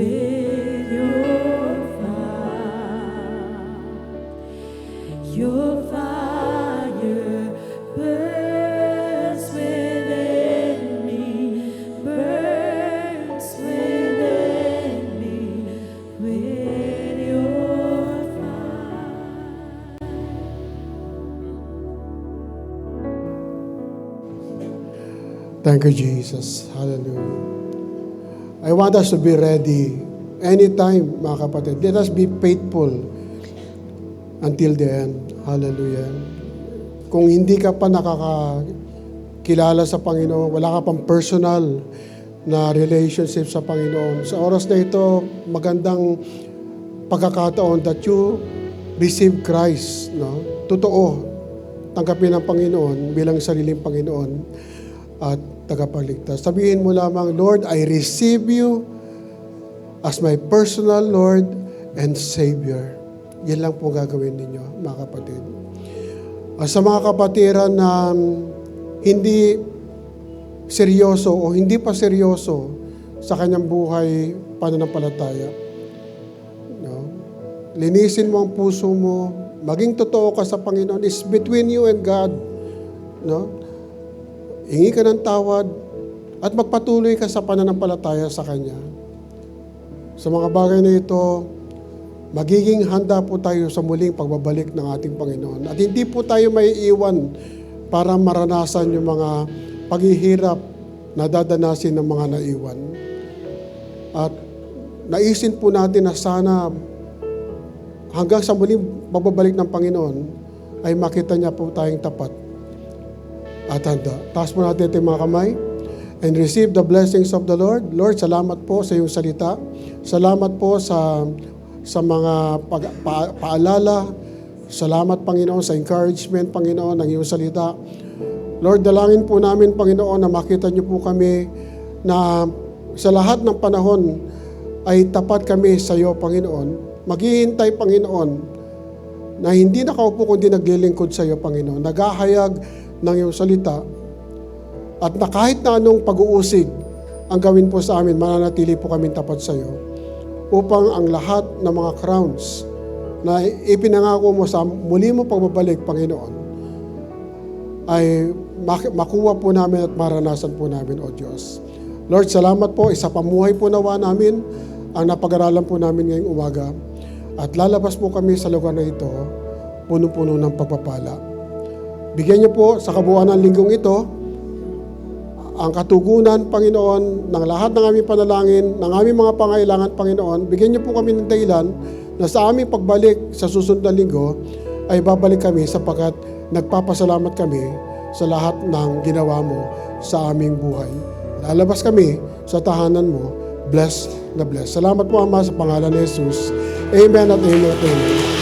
with your fire. Your fire burns within me, burns within me with your fire. Thank you, Jesus. Hallelujah. I want us to be ready anytime, mga kapatid. Let us be faithful until the end. Hallelujah. Kung hindi ka pa nakakakilala sa Panginoon, wala ka pang personal na relationship sa Panginoon, sa oras na ito, magandang pagkakataon that you receive Christ. No? Totoo, tanggapin ang Panginoon bilang sariling Panginoon at tagapagligtas. Sabihin mo lamang, Lord, I receive you as my personal Lord and Savior. Yan lang po gagawin ninyo, mga kapatid. Sa mga kapatiran na hindi seryoso o hindi pa seryoso sa kanyang buhay pananampalataya, no? Linisin mo ang puso mo, maging totoo ka sa Panginoon. It's between you and God. No? Hingi ka ng tawad at magpatuloy ka sa pananampalataya sa Kanya. Sa mga bagay na ito, magiging handa po tayo sa muling pagbabalik ng ating Panginoon. At hindi po tayo may iwan para maranasan yung mga paghihirap na dadanasin ng mga naiwan. At naisin po natin na sana hanggang sa muling pagbabalik ng Panginoon ay makita niya po tayong tapat at handa. Taas po natin ating mga kamay and receive the blessings of the Lord. Lord, salamat po sa iyong salita. Salamat po sa mga paalala. Salamat, Panginoon, sa encouragement, Panginoon, ng iyong salita. Lord, dalangin po namin, Panginoon, na makita niyo po kami na sa lahat ng panahon ay tapat kami sa iyo, Panginoon. Maghihintay, Panginoon, na hindi nakaupo kundi naglilingkod sa iyo, Panginoon. Naghahayag ng iyong salita at na kahit na anong pag-uusig ang gawin po sa amin, mananatili po kami tapat sa iyo upang ang lahat ng mga crowns na ipinangako mo sa muli mo pagbabalik, Panginoon, ay makuha po namin at maranasan po namin, O Diyos. Lord, salamat po. Isa pamuhay po nawa namin ang napag-aralan po namin ngayong umaga at lalabas po kami sa lugar na ito puno-puno ng pagpapala. Bigyan niyo po sa kabuuan ng linggong ito ang katugunan, Panginoon, ng lahat ng aming panalangin, ng aming mga pangailangan, Panginoon. Bigyan niyo po kami ng dahilan na sa aming pagbalik sa susunod na linggo ay babalik kami sapagkat nagpapasalamat kami sa lahat ng ginawa mo sa aming buhay. Lalabas kami sa tahanan mo, blessed na blessed. Salamat po, Ama, sa pangalan ni Jesus. Amen at amen at amen.